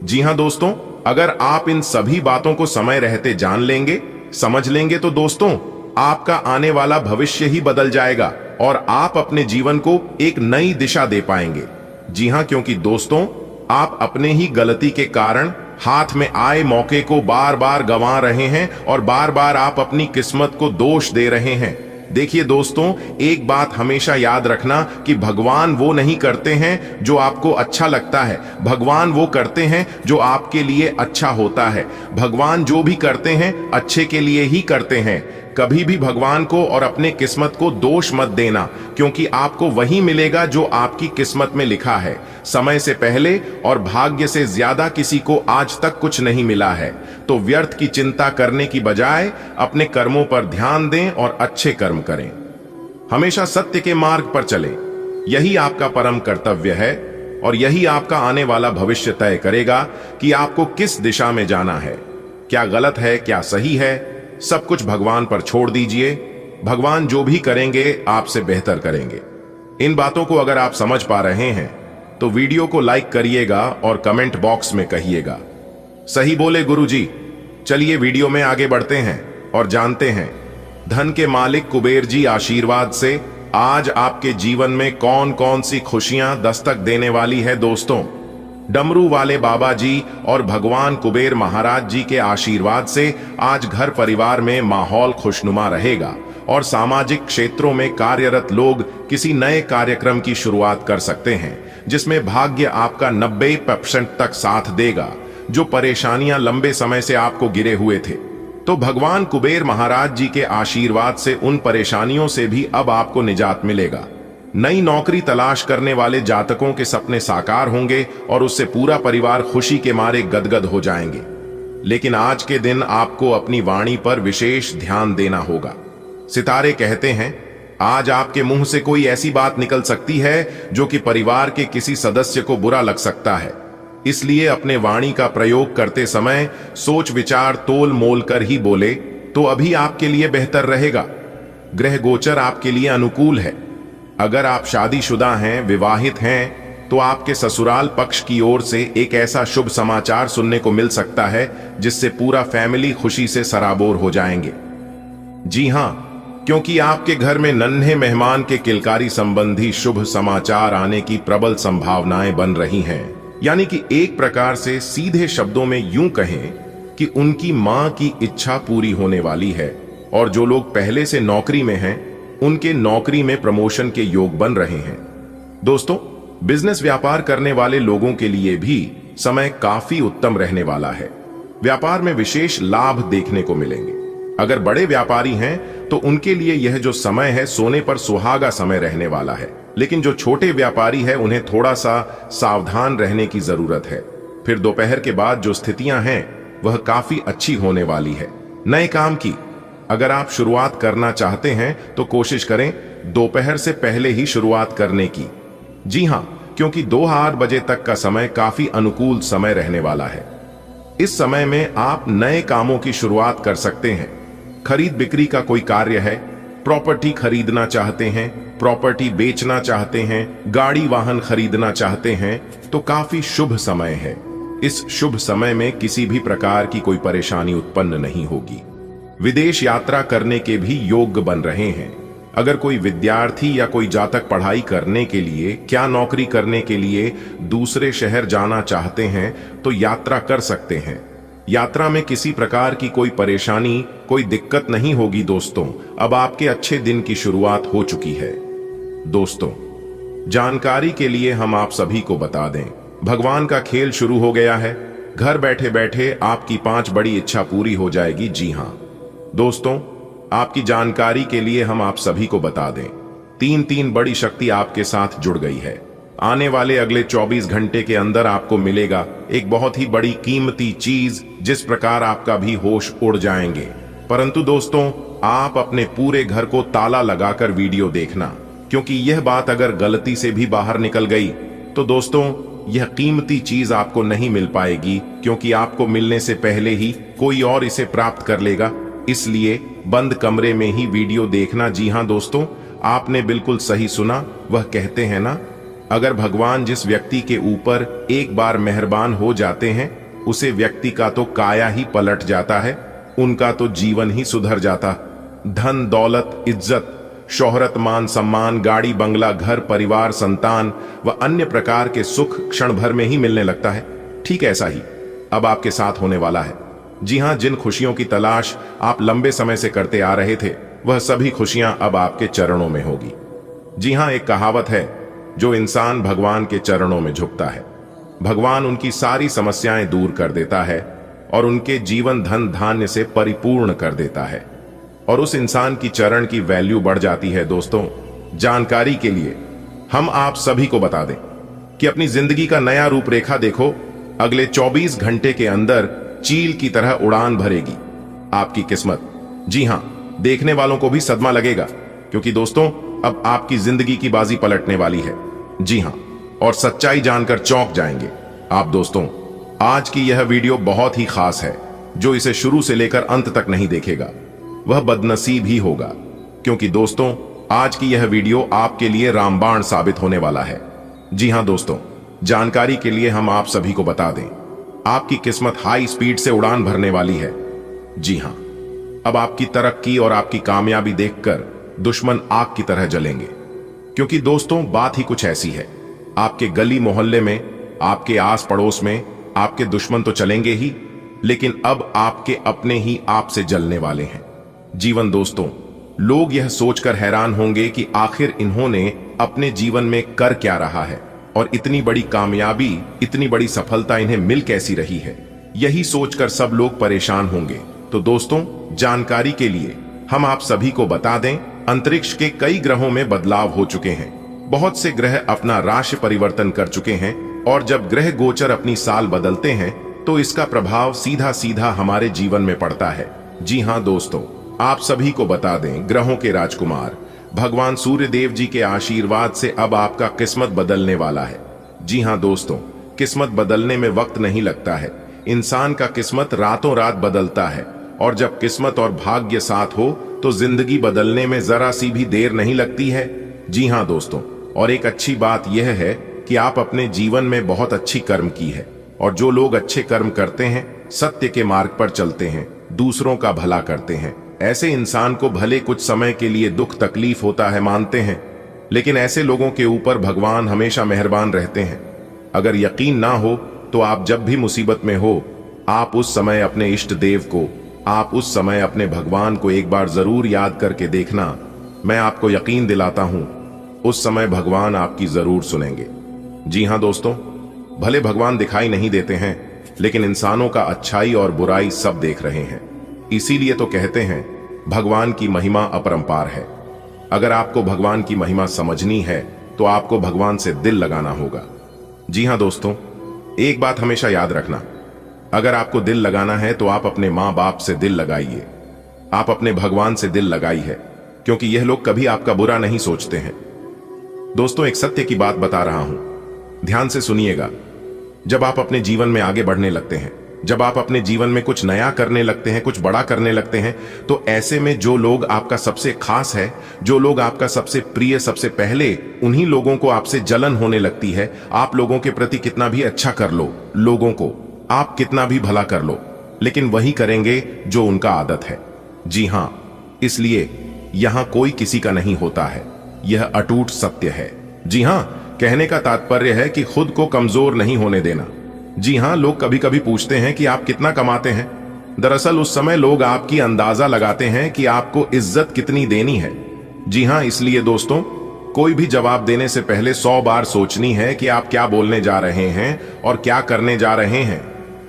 जी हां दोस्तों, अगर आप इन सभी बातों को समय रहते जान लेंगे, समझ लेंगे, तो दोस्तों आपका आने वाला भविष्य ही बदल जाएगा और आप अपने जीवन को एक नई दिशा दे पाएंगे। जी हां, क्योंकि दोस्तों, आप अपने ही गलती के कारण हाथ में आए मौके को बार बार गंवा रहे हैं और बार बार आप अपनी किस्मत को दोष दे रहे हैं। देखिए दोस्तों, एक बात हमेशा याद रखना कि भगवान वो नहीं करते हैं जो आपको अच्छा लगता है, भगवान वो करते हैं जो आपके लिए अच्छा होता है। भगवान जो भी करते हैं अच्छे के लिए ही करते हैं। कभी भी भगवान को और अपने किस्मत को दोष मत देना, क्योंकि आपको वही मिलेगा जो आपकी किस्मत में लिखा है। समय से पहले और भाग्य से ज्यादा किसी को आज तक कुछ नहीं मिला है। तो व्यर्थ की चिंता करने की बजाय अपने कर्मों पर ध्यान दें और अच्छे कर्म करें। हमेशा सत्य के मार्ग पर चलें, यही आपका परम कर्तव्य है और यही आपका आने वाला भविष्य तय करेगा कि आपको किस दिशा में जाना है। क्या गलत है, क्या सही है, सब कुछ भगवान पर छोड़ दीजिए। भगवान जो भी करेंगे आपसे बेहतर करेंगे। इन बातों को अगर आप समझ पा रहे हैं तो वीडियो को लाइक करिएगा और कमेंट बॉक्स में कहिएगा, सही बोले गुरुजी। चलिए वीडियो में आगे बढ़ते हैं और जानते हैं धन के मालिक कुबेर जी आशीर्वाद से आज आपके जीवन में कौन कौन सी खुशियां दस्तक देने वाली है। दोस्तों, डमरू वाले बाबा जी और भगवान कुबेर महाराज जी के आशीर्वाद से आज घर परिवार में माहौल खुशनुमा रहेगा और सामाजिक क्षेत्रों में कार्यरत लोग किसी नए कार्यक्रम की शुरुआत कर सकते हैं, जिसमें भाग्य आपका 90% तक साथ देगा। जो परेशानियां लंबे समय से आपको गिरे हुए थे, तो भगवान कुबेर महाराज जी के आशीर्वाद से उन परेशानियों से भी अब आपको निजात मिलेगा। नई नौकरी तलाश करने वाले जातकों के सपने साकार होंगे और उससे पूरा परिवार खुशी के मारे गदगद हो जाएंगे। लेकिन आज के दिन आपको अपनी वाणी पर विशेष ध्यान देना होगा। सितारे कहते हैं आज आपके मुंह से कोई ऐसी बात निकल सकती है जो कि परिवार के किसी सदस्य को बुरा लग सकता है। इसलिए अपने वाणी का प्रयोग करते समय सोच विचार तोल मोल कर ही बोले तो अभी आपके लिए बेहतर रहेगा। ग्रह गोचर आपके लिए अनुकूल है। अगर आप शादीशुदा हैं, विवाहित हैं, तो आपके ससुराल पक्ष की ओर से एक ऐसा शुभ समाचार सुनने को मिल सकता है जिससे पूरा फैमिली खुशी से सराबोर हो जाएंगे। जी हां, क्योंकि आपके घर में नन्हे मेहमान के किलकारी संबंधी शुभ समाचार आने की प्रबल संभावनाएं बन रही हैं। यानी कि एक प्रकार से सीधे शब्दों में यूं कहें कि उनकी मां की इच्छा पूरी होने वाली है, और जो लोग पहले से नौकरी में हैं उनके नौकरी में प्रमोशन के योग बन रहे हैं। दोस्तों, बिजनेस व्यापार करने वाले लोगों के लिए भी समय काफी उत्तम रहने वाला है। व्यापार में विशेष लाभ देखने को मिलेंगे। अगर बड़े व्यापारी हैं तो उनके लिए यह जो समय है सोने पर सुहागा समय रहने वाला है, लेकिन जो छोटे व्यापारी है उन्हें थोड़ा सा सावधान रहने की जरूरत है। फिर दोपहर के बाद जो स्थितियां हैं वह काफी अच्छी होने वाली है। नए काम की अगर आप शुरुआत करना चाहते हैं तो कोशिश करें दोपहर से पहले ही शुरुआत करने की। जी हां, क्योंकि 2-8 बजे तक का समय काफी अनुकूल समय रहने वाला है। इस समय में आप नए कामों की शुरुआत कर सकते हैं। खरीद बिक्री का कोई कार्य है, प्रॉपर्टी खरीदना चाहते हैं, प्रॉपर्टी बेचना चाहते हैं, गाड़ी वाहन खरीदना चाहते हैं, तो काफी शुभ समय है। इस शुभ समय में किसी भी प्रकार की कोई परेशानी उत्पन्न नहीं होगी। विदेश यात्रा करने के भी योग बन रहे हैं। अगर कोई विद्यार्थी या कोई जातक पढ़ाई करने के लिए, क्या नौकरी करने के लिए दूसरे शहर जाना चाहते हैं तो यात्रा कर सकते हैं। यात्रा में किसी प्रकार की कोई परेशानी, कोई दिक्कत नहीं होगी। दोस्तों, अब आपके अच्छे दिन की शुरुआत हो चुकी है। दोस्तों, जानकारी के लिए हम आप सभी को बता दें, भगवान का खेल शुरू हो गया है। घर बैठे बैठे आपकी 5 बड़ी इच्छा पूरी हो जाएगी। जी हां दोस्तों, आपकी जानकारी के लिए हम आप सभी को बता दें, 3 बड़ी शक्ति आपके साथ जुड़ गई है। आने वाले अगले 24 घंटे के अंदर आपको मिलेगा एक बहुत ही बड़ी कीमती चीज, जिस प्रकार आपका भी होश उड़ जाएंगे। परंतु दोस्तों, आप अपने पूरे घर को ताला लगाकर वीडियो देखना, क्योंकि यह बात अगर गलती से भी बाहर निकल गई तो दोस्तों यह कीमती चीज आपको नहीं मिल पाएगी, क्योंकि आपको मिलने से पहले ही कोई और इसे प्राप्त कर लेगा। इसलिए बंद कमरे में ही वीडियो देखना। जी हां दोस्तों, आपने बिल्कुल सही सुना। वह कहते हैं ना, अगर भगवान जिस व्यक्ति के ऊपर एक बार मेहरबान हो जाते हैं, उसे व्यक्ति का तो काया ही पलट जाता है, उनका तो जीवन ही सुधर जाता। धन दौलत, इज्जत, शोहरत, मान सम्मान, गाड़ी बंगला, घर परिवार, संतान व अन्य प्रकार के सुख क्षण भर में ही मिलने लगता है। ठीक ऐसा ही अब आपके साथ होने वाला है। जी हां, जिन खुशियों की तलाश आप लंबे समय से करते आ रहे थे, वह सभी खुशियां अब आपके चरणों में होगी। जी हां, एक कहावत है, जो इंसान भगवान के चरणों में झुकता है, भगवान उनकी सारी समस्याएं दूर कर देता है और उनके जीवन धन धान्य से परिपूर्ण कर देता है, और उस इंसान की चरण की वैल्यू बढ़ जाती है। दोस्तों, जानकारी के लिए हम आप सभी को बता दें कि अपनी जिंदगी का नया रूपरेखा देखो। अगले 24 घंटे के अंदर चील की तरह उड़ान भरेगी आपकी किस्मत। जी हां, देखने वालों को भी सदमा लगेगा, क्योंकि दोस्तों अब आपकी जिंदगी की बाजी पलटने वाली है। जी हां, और सच्चाई जानकर चौंक जाएंगे आप। दोस्तों, आज की यह वीडियो बहुत ही खास है। जो इसे शुरू से लेकर अंत तक नहीं देखेगा वह बदनसीब ही होगा, क्योंकि दोस्तों आज की यह वीडियो आपके लिए रामबाण साबित होने वाला है। जी हां दोस्तों, जानकारी के लिए हम आप सभी को बता दें, आपकी किस्मत हाई स्पीड से उड़ान भरने वाली है। जी हां, अब आपकी तरक्की और आपकी कामयाबी देखकर दुश्मन आग की तरह जलेंगे, क्योंकि दोस्तों बात ही कुछ ऐसी है, आपके गली मोहल्ले में, आपके आस पड़ोस में आपके दुश्मन तो चलेंगे ही, लेकिन अब आपके अपने ही आपसे जलने वाले हैं। जीवन दोस्तों, लोग यह सोचकर हैरान होंगे कि आखिर इन्होंने अपने जीवन में कर क्या रहा है और इतनी बड़ी कामयाबी, इतनी बड़ी सफलता इन्हें मिल कैसी रही है। यही सोचकर सब लोग परेशान होंगे। तो दोस्तों, जानकारी के लिए हम आप सभी को बता दें, अंतरिक्ष के कई ग्रहों में बदलाव हो चुके हैं। बहुत से ग्रह अपना राशि परिवर्तन कर चुके हैं, और जब ग्रह गोचर अपनी साल बदलते हैं तो इसका प्रभाव सीधा सीधा हमारे जीवन में पड़ता है। जी हां दोस्तों, आप सभी को बता दें, ग्रहों के राजकुमार भगवान सूर्य देव जी के आशीर्वाद से अब आपका किस्मत बदलने वाला है। जी हां दोस्तों, किस्मत बदलने में वक्त नहीं लगता है। इंसान का किस्मत रातों रात बदलता है, और जब किस्मत और भाग्य साथ हो तो जिंदगी बदलने में जरा सी भी देर नहीं लगती है। जी हां दोस्तों, और एक अच्छी बात यह है कि आप अपने जीवन में बहुत अच्छी कर्म की है, और जो लोग अच्छे कर्म करते हैं, सत्य के मार्ग पर चलते हैं, दूसरों का भला करते हैं, ऐसे इंसान को भले कुछ समय के लिए दुख तकलीफ होता है मानते हैं, लेकिन ऐसे लोगों के ऊपर भगवान हमेशा मेहरबान रहते हैं। अगर यकीन ना हो तो आप जब भी मुसीबत में हो, आप उस समय अपने इष्ट देव को, आप उस समय अपने भगवान को एक बार जरूर याद करके देखना। मैं आपको यकीन दिलाता हूं, उस समय भगवान आपकी जरूर सुनेंगे। जी हां दोस्तों, भले भगवान दिखाई नहीं देते हैं, लेकिन इंसानों का अच्छाई और बुराई सब देख रहे हैं। इसीलिए तो कहते हैं भगवान की महिमा अपरंपार है। अगर आपको भगवान की महिमा समझनी है तो आपको भगवान से दिल लगाना होगा। जी हां दोस्तों, एक बात हमेशा याद रखना, अगर आपको दिल लगाना है तो आप अपने मां बाप से दिल लगाइए, आप अपने भगवान से दिल लगाइए, क्योंकि यह लोग कभी आपका बुरा नहीं सोचते हैं। दोस्तों, एक सत्य की बात बता रहा हूं, ध्यान से सुनिएगा। जब आप अपने जीवन में आगे बढ़ने लगते हैं, जब आप अपने जीवन में कुछ नया करने लगते हैं, कुछ बड़ा करने लगते हैं, तो ऐसे में जो लोग आपका सबसे खास है, जो लोग आपका सबसे प्रिय, सबसे पहले उन्हीं लोगों को आपसे जलन होने लगती है। आप लोगों के प्रति कितना भी अच्छा कर लो, लोगों को आप कितना भी भला कर लो, लेकिन वही करेंगे जो उनका आदत है। जी हां, इसलिए यहां कोई किसी का नहीं होता है, यह अटूट सत्य है। जी हां, कहने का तात्पर्य है कि खुद को कमजोर नहीं होने देना। जी हां, लोग कभी कभी पूछते हैं कि आप कितना कमाते हैं। दरअसल उस समय लोग आपकी अंदाजा लगाते हैं कि आपको इज्जत कितनी देनी है। जी हां, इसलिए दोस्तों, कोई भी जवाब देने से पहले 100 बार सोचनी है कि आप क्या बोलने जा रहे हैं और क्या करने जा रहे हैं।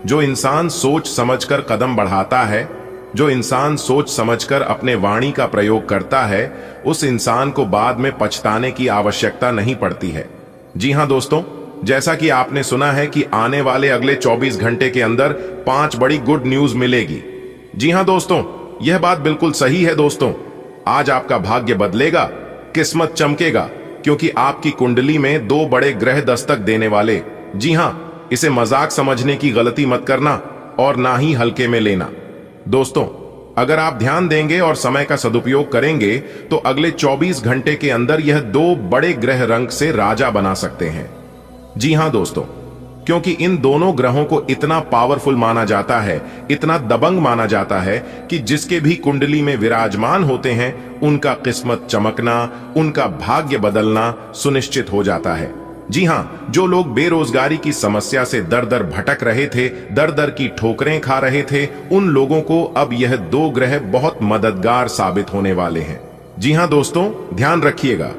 जो इंसान सोच समझकर कदम बढ़ाता है, जो इंसान सोच समझकर अपने वाणी का प्रयोग करता है, उस इंसान को बाद में पछताने की आवश्यकता नहीं पड़ती है। जी हां दोस्तों, जैसा कि आपने सुना है कि आने वाले अगले 24 घंटे के अंदर 5 बड़ी गुड न्यूज मिलेगी। जी हां दोस्तों, यह बात बिल्कुल सही है दोस्तों। आज आपका भाग्य बदलेगा, किस्मत चमकेगा, क्योंकि आपकी कुंडली में 2 बड़े ग्रह दस्तक देने वाले। जी हां, इसे मजाक समझने की गलती मत करना और ना ही हल्के में लेना। दोस्तों, अगर आप ध्यान देंगे और समय का सदुपयोग करेंगे तो अगले 24 घंटे के अंदर यह 2 बड़े ग्रह रंग से राजा बना सकते हैं। जी हां दोस्तों, क्योंकि इन दोनों ग्रहों को इतना पावरफुल माना जाता है, इतना दबंग माना जाता है कि जिसके भी कुंडली में विराजमान होते हैं, उनका किस्मत चमकना, उनका भाग्य बदलना सुनिश्चित हो जाता है। जी हां, जो लोग बेरोजगारी की समस्या से दर दर भटक रहे थे, दर दर की ठोकरें खा रहे थे, उन लोगों को अब यह 2 ग्रह बहुत मददगार साबित होने वाले हैं। जी हां दोस्तों, ध्यान रखिएगा,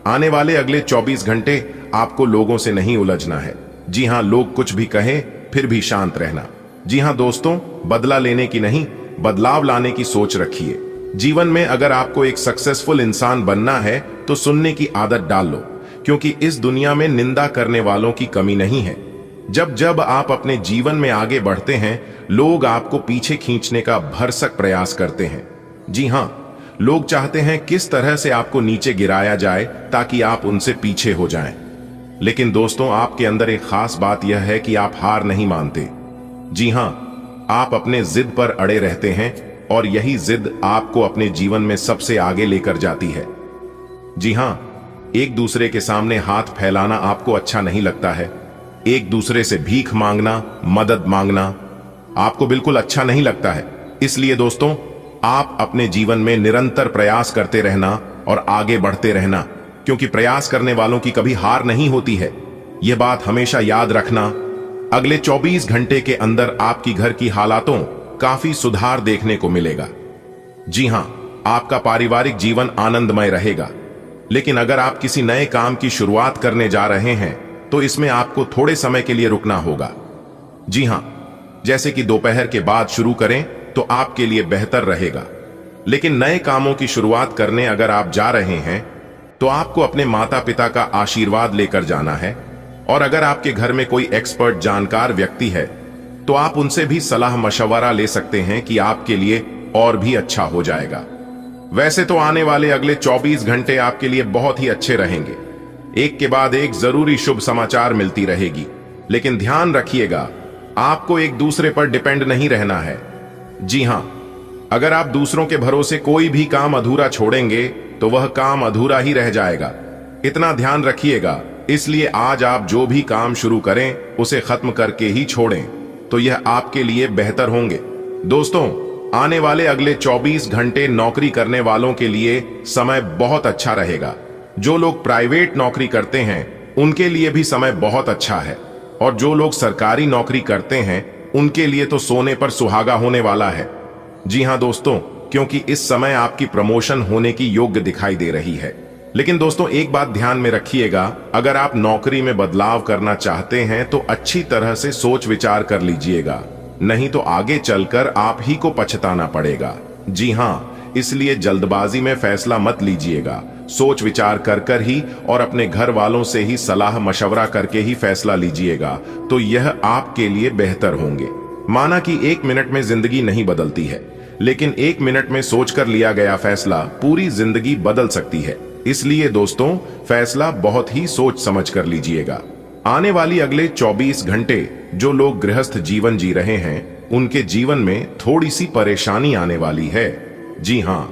आने वाले अगले 24 घंटे आपको लोगों से नहीं उलझना है। जी हां, लोग कुछ भी कहें फिर भी शांत रहना। जी हां दोस्तों, बदला लेने की नहीं, बदलाव लाने की सोच रखिए। जीवन में अगर आपको एक सक्सेसफुल इंसान बनना है तो सुनने की आदत डाल लो, क्योंकि इस दुनिया में निंदा करने वालों की कमी नहीं है। जब जब आप अपने जीवन में आगे बढ़ते हैं, लोग आपको पीछे खींचने का भरसक प्रयास करते हैं। जी हां, लोग चाहते हैं किस तरह से आपको नीचे गिराया जाए ताकि आप उनसे पीछे हो जाएं। लेकिन दोस्तों, आपके अंदर एक खास बात यह है कि आप हार नहीं मानते। जी हां, आप अपने जिद पर अड़े रहते हैं और यही जिद आपको अपने जीवन में सबसे आगे लेकर जाती है। जी हां, एक दूसरे के सामने हाथ फैलाना आपको अच्छा नहीं लगता है। एक दूसरे से भीख मांगना, मदद मांगना आपको बिल्कुल अच्छा नहीं लगता है। इसलिए दोस्तों, आप अपने जीवन में निरंतर प्रयास करते रहना और आगे बढ़ते रहना, क्योंकि प्रयास करने वालों की कभी हार नहीं होती है। यह बात हमेशा याद रखना। अगले 24 घंटे के अंदर आपकी घर की हालातों काफी सुधार देखने को मिलेगा। जी हां, आपका पारिवारिक जीवन आनंदमय रहेगा। लेकिन अगर आप किसी नए काम की शुरुआत करने जा रहे हैं तो इसमें आपको थोड़े समय के लिए रुकना होगा। जी हां, जैसे कि दोपहर के बाद शुरू करें तो आपके लिए बेहतर रहेगा। लेकिन नए कामों की शुरुआत करने अगर आप जा रहे हैं तो आपको अपने माता पिता का आशीर्वाद लेकर जाना है, और अगर आपके घर में कोई एक्सपर्ट जानकार व्यक्ति है तो आप उनसे भी सलाह मशवरा ले सकते हैं कि आपके लिए और भी अच्छा हो जाएगा। वैसे तो आने वाले अगले 24 घंटे आपके लिए बहुत ही अच्छे रहेंगे। एक के बाद एक जरूरी शुभ समाचार मिलती रहेगी, लेकिन ध्यान रखिएगा, आपको एक दूसरे पर डिपेंड नहीं रहना है। जी हां, अगर आप दूसरों के भरोसे कोई भी काम अधूरा छोड़ेंगे तो वह काम अधूरा ही रह जाएगा। इतना ध्यान रखिएगा। इसलिए आज आप जो भी काम शुरू करें उसे खत्म करके ही छोड़ें, तो यह आपके लिए बेहतर होंगे। दोस्तों, आने वाले अगले 24 घंटे नौकरी करने वालों के लिए समय बहुत अच्छा रहेगा। जो लोग प्राइवेट नौकरी करते हैं उनके लिए भी समय बहुत अच्छा है, और जो लोग सरकारी नौकरी करते हैं उनके लिए तो सोने पर सुहागा होने वाला है। जी हां दोस्तों, क्योंकि इस समय आपकी प्रमोशन होने की योग्य दिखाई दे रही है। लेकिन दोस्तों एक बात ध्यान में रखिएगा, अगर आप नौकरी में बदलाव करना चाहते हैं तो अच्छी तरह से सोच विचार कर लीजिएगा, नहीं तो आगे चलकर आप ही को पछताना पड़ेगा। जी हां, इसलिए जल्दबाजी में फैसला मत लीजिएगा, सोच विचार कर ही और अपने घर वालों से ही सलाह मशवरा करके ही फैसला लीजिएगा, तो यह आपके लिए बेहतर होंगे। माना कि 1 मिनट में जिंदगी नहीं बदलती है, लेकिन 1 मिनट में सोचकर लिया गया फैसला पूरी जिंदगी बदल सकती है। इसलिए दोस्तों फैसला बहुत ही सोच समझ कर लीजिएगा। आने वाली अगले 24 घंटे जो लोग गृहस्थ जीवन जी रहे हैं उनके जीवन में थोड़ी सी परेशानी आने वाली है। जी हां,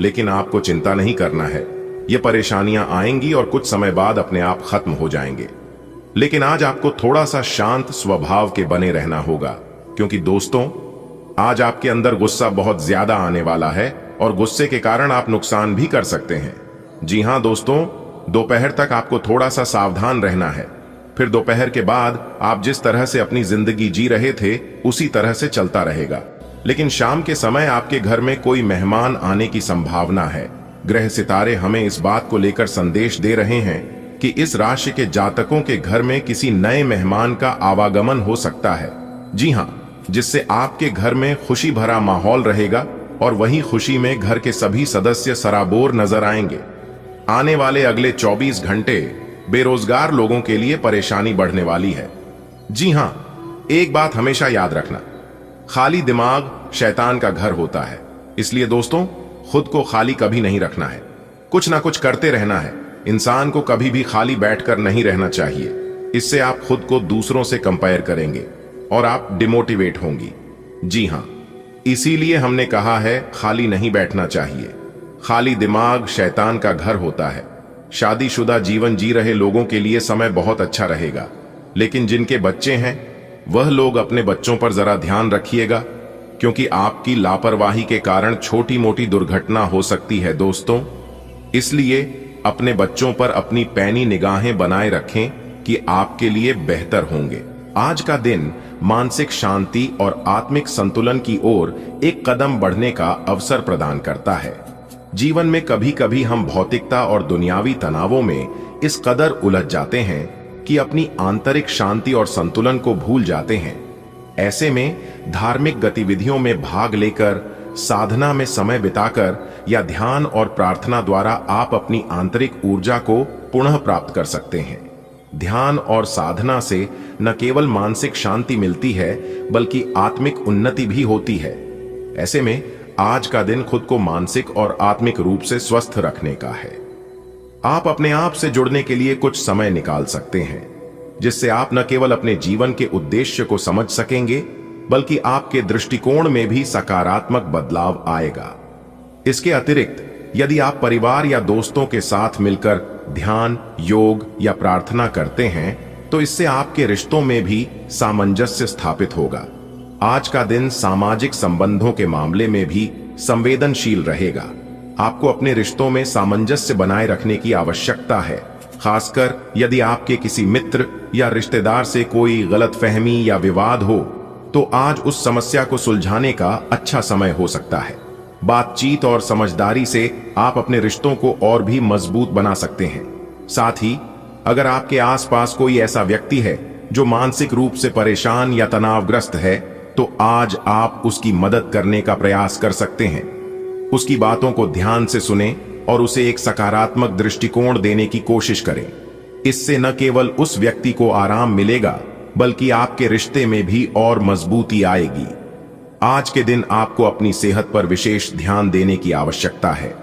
लेकिन आपको चिंता नहीं करना है, ये परेशानियां आएंगी और कुछ समय बाद अपने आप खत्म हो जाएंगे। लेकिन आज आपको थोड़ा सा शांत स्वभाव के बने रहना होगा, क्योंकि दोस्तों आज आपके अंदर गुस्सा बहुत ज्यादा आने वाला है और गुस्से के कारण आप नुकसान भी कर सकते हैं। जी हां दोस्तों, दोपहर तक आपको थोड़ा सा सावधान रहना है, फिर दोपहर के बाद आप जिस तरह से अपनी जिंदगी जी रहे थे उसी तरह से चलता रहेगा। लेकिन शाम के समय आपके घर में कोई मेहमान आने की संभावना है। ग्रह सितारे हमें इस बात को लेकर संदेश दे रहे हैं कि इस राशि के जातकों के घर में किसी नए मेहमान का आवागमन हो सकता है। जी हां, जिससे आपके घर में खुशी भरा माहौल रहेगा और वही खुशी में घर के सभी सदस्य सराबोर नजर आएंगे। आने वाले अगले 24 घंटे बेरोजगार लोगों के लिए परेशानी बढ़ने वाली है। जी हां, एक बात हमेशा याद रखना, खाली दिमाग शैतान का घर होता है। इसलिए दोस्तों खुद को खाली कभी नहीं रखना है, कुछ ना कुछ करते रहना है। इंसान को कभी भी खाली बैठकर नहीं रहना चाहिए, इससे आप खुद को दूसरों से कंपेयर करेंगे और आप डिमोटिवेट होंगी। जी हां, इसीलिए हमने कहा है खाली नहीं बैठना चाहिए। खाली दिमाग शैतान का घर होता है। शादीशुदा जीवन जी रहे लोगों के लिए समय बहुत अच्छा रहेगा, लेकिन जिनके बच्चे हैं वह लोग अपने बच्चों पर जरा ध्यान रखिएगा, क्योंकि आपकी लापरवाही के कारण छोटी मोटी दुर्घटना हो सकती है दोस्तों। इसलिए अपने बच्चों पर अपनी पैनी निगाहें बनाए रखें कि आपके लिए बेहतर होंगे। आज का दिन मानसिक शांति और आत्मिक संतुलन की ओर एक कदम बढ़ने का अवसर प्रदान करता है। जीवन में कभी कभी हम भौतिकता और दुनियावी तनावों में इस कदर उलझ जाते हैं कि अपनी आंतरिक शांति और संतुलन को भूल जाते हैं। ऐसे में धार्मिक गतिविधियों में भाग लेकर, साधना में समय बिताकर या ध्यान और प्रार्थना द्वारा आप अपनी आंतरिक ऊर्जा को पुनः प्राप्त कर सकते हैं। ध्यान और साधना से न केवल मानसिक शांति मिलती है बल्कि आत्मिक उन्नति भी होती है। ऐसे में आज का दिन खुद को मानसिक और आत्मिक रूप से स्वस्थ रखने का है। आप अपने आप से जुड़ने के लिए कुछ समय निकाल सकते हैं, जिससे आप न केवल अपने जीवन के उद्देश्य को समझ सकेंगे बल्कि आपके दृष्टिकोण में भी सकारात्मक बदलाव आएगा। इसके अतिरिक्त यदि आप परिवार या दोस्तों के साथ मिलकर ध्यान, योग या प्रार्थना करते हैं तो इससे आपके रिश्तों में भी सामंजस्य स्थापित होगा। आज का दिन सामाजिक संबंधों के मामले में भी संवेदनशील रहेगा। आपको अपने रिश्तों में सामंजस्य बनाए रखने की आवश्यकता है, खासकर यदि आपके किसी मित्र या रिश्तेदार से कोई गलतफहमी या विवाद हो तो आज उस समस्या को सुलझाने का अच्छा समय हो सकता है। बातचीत और समझदारी से आप अपने रिश्तों को और भी मजबूत बना सकते हैं। साथ ही अगर आपके आसपास कोई ऐसा व्यक्ति है जो मानसिक रूप से परेशान या तनावग्रस्त है तो आज आप उसकी मदद करने का प्रयास कर सकते हैं। उसकी बातों को ध्यान से सुनें और उसे एक सकारात्मक दृष्टिकोण देने की कोशिश करें। इससे न केवल उस व्यक्ति को आराम मिलेगा बल्कि आपके रिश्ते में भी और मजबूती आएगी। आज के दिन आपको अपनी सेहत पर विशेष ध्यान देने की आवश्यकता है।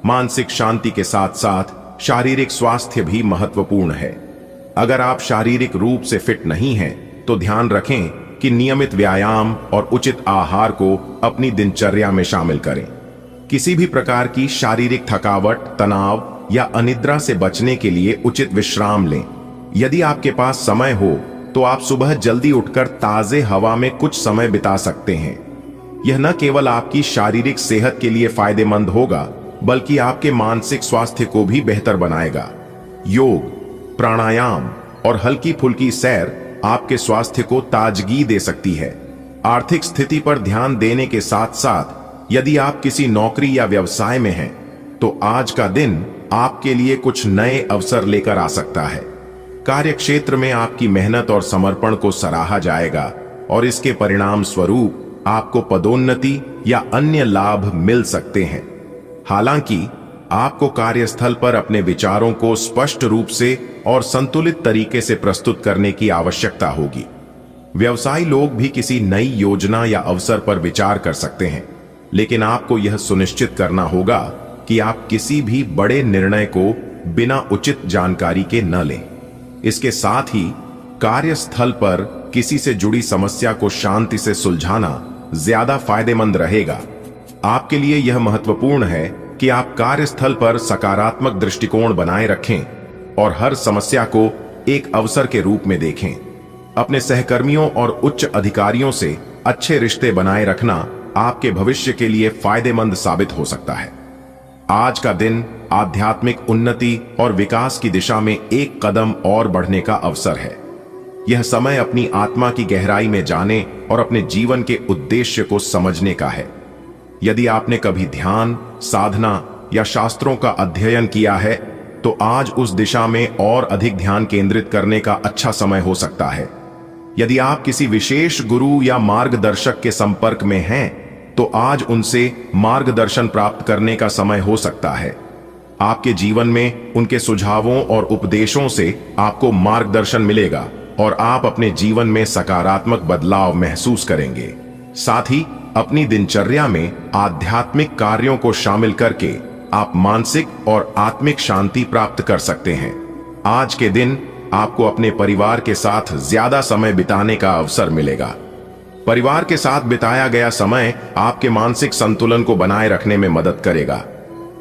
मानसिक शांति के साथ साथ शारीरिक स्वास्थ्य भी महत्वपूर्ण है। अगर आप शारीरिक रूप से फिट नहीं हैं तो ध्यान रखें कि नियमित व्यायाम और उचित आहार को अपनी दिनचर्या में शामिल करें। किसी भी प्रकार की शारीरिक थकावट, तनाव या अनिद्रा से बचने के लिए उचित विश्राम लें। यदि आपके पास समय हो तो आप सुबह जल्दी उठकर ताजे हवा में कुछ समय बिता सकते हैं। यह न केवल आपकी शारीरिक सेहत के लिए फायदेमंद होगा, बल्कि आपके मानसिक स्वास्थ्य को भी बेहतर बनाएगा। योग, प्राणायाम और हल्की फुल्की सैर आपके स्वास्थ्य को ताजगी दे सकती है। आर्थिक स्थिति पर ध्यान देने के साथ साथ यदि आप किसी नौकरी या व्यवसाय में हैं, तो आज का दिन आपके लिए कुछ नए अवसर लेकर आ सकता है। कार्यक्षेत्र में आपकी मेहनत और समर्पण को सराहा जाएगा और इसके परिणाम स्वरूप आपको पदोन्नति या अन्य लाभ मिल सकते हैं। हालांकि आपको कार्यस्थल पर अपने विचारों को स्पष्ट रूप से और संतुलित तरीके से प्रस्तुत करने की आवश्यकता होगी। व्यवसायी लोग भी किसी नई योजना या अवसर पर विचार कर सकते हैं, लेकिन आपको यह सुनिश्चित करना होगा कि आप किसी भी बड़े निर्णय को बिना उचित जानकारी के न लें। इसके साथ ही कार्यस्थल पर किसी से जुड़ी समस्या को शांति से सुलझाना ज्यादा फायदेमंद रहेगा। आपके लिए यह महत्वपूर्ण है कि आप कार्यस्थल पर सकारात्मक दृष्टिकोण बनाए रखें और हर समस्या को एक अवसर के रूप में देखें। अपने सहकर्मियों और उच्च अधिकारियों से अच्छे रिश्ते बनाए रखना आपके भविष्य के लिए फायदेमंद साबित हो सकता है। आज का दिन आध्यात्मिक उन्नति और विकास की दिशा में एक कदम और बढ़ने का अवसर है। यह समय अपनी आत्मा की गहराई में जाने और अपने जीवन के उद्देश्य को समझने का है। यदि आपने कभी ध्यान, साधना या शास्त्रों का अध्ययन किया है, तो आज उस दिशा में और अधिक ध्यान केंद्रित करने का अच्छा समय हो सकता है। यदि आप किसी विशेष गुरु या मार्गदर्शक के संपर्क में हैं, तो आज उनसे मार्गदर्शन प्राप्त करने का समय हो सकता है। आपके जीवन में उनके सुझावों और उपदेशों से आपको मार्गदर्शन मिलेगा और आप अपने जीवन में सकारात्मक बदलाव महसूस करेंगे। साथ ही अपनी दिनचर्या में आध्यात्मिक कार्यों को शामिल करके आप मानसिक और आत्मिक शांति प्राप्त कर सकते हैं। आज के दिन आपको अपने परिवार के साथ ज्यादा समय बिताने का अवसर मिलेगा। परिवार के साथ बिताया गया समय आपके मानसिक संतुलन को बनाए रखने में मदद करेगा।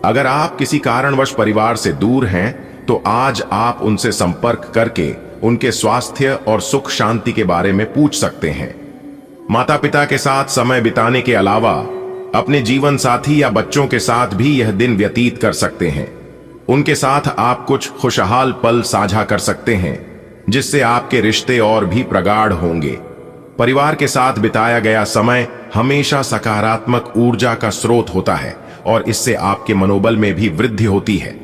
अगर आप किसी कारणवश परिवार से दूर हैं, तो आज आप उनसे संपर्क करके उनके स्वास्थ्य और सुख शांति के बारे में पूछ सकते हैं। माता पिता के साथ समय बिताने के अलावा अपने जीवन साथी या बच्चों के साथ भी यह दिन व्यतीत कर सकते हैं। उनके साथ आप कुछ खुशहाल पल साझा कर सकते हैं, जिससे आपके रिश्ते और भी प्रगाढ़ होंगे। परिवार के साथ बिताया गया समय हमेशा सकारात्मक ऊर्जा का स्रोत होता है और इससे आपके मनोबल में भी वृद्धि होती है।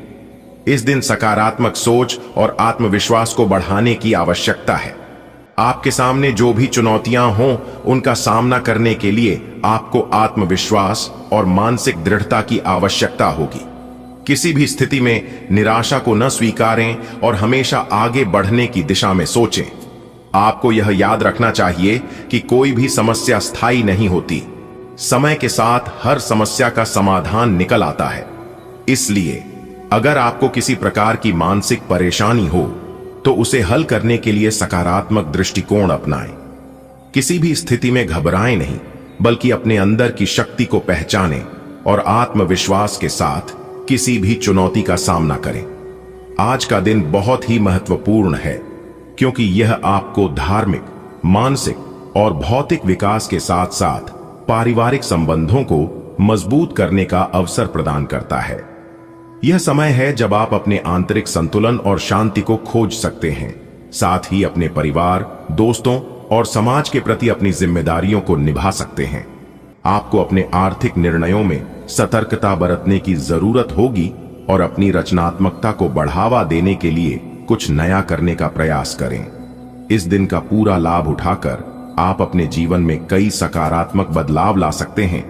इस दिन सकारात्मक सोच और आत्मविश्वास को बढ़ाने की आवश्यकता है। आपके सामने जो भी चुनौतियां हों, उनका सामना करने के लिए आपको आत्मविश्वास और मानसिक दृढ़ता की आवश्यकता होगी। किसी भी स्थिति में निराशा को न स्वीकारें और हमेशा आगे बढ़ने की दिशा में सोचें। आपको यह याद रखना चाहिए कि कोई भी समस्या स्थायी नहीं होती। समय के साथ हर समस्या का समाधान निकल आता है। इसलिए अगर आपको किसी प्रकार की मानसिक परेशानी हो, तो उसे हल करने के लिए सकारात्मक दृष्टिकोण अपनाएं। किसी भी स्थिति में घबराएं नहीं, बल्कि अपने अंदर की शक्ति को पहचानें और आत्मविश्वास के साथ किसी भी चुनौती का सामना करें। आज का दिन बहुत ही महत्वपूर्ण है, क्योंकि यह आपको धार्मिक, मानसिक और भौतिक विकास के साथ साथ पारिवारिक संबंधों को मजबूत करने का अवसर प्रदान करता है। यह समय है जब आप अपने आंतरिक संतुलन और शांति को खोज सकते हैं, साथ ही अपने परिवार, दोस्तों और समाज के प्रति अपनी जिम्मेदारियों को निभा सकते हैं। आपको अपने आर्थिक निर्णयों में सतर्कता बरतने की जरूरत होगी और अपनी रचनात्मकता को बढ़ावा देने के लिए कुछ नया करने का प्रयास करें। इस दिन का पूरा लाभ उठाकर आप अपने जीवन में कई सकारात्मक बदलाव ला सकते हैं।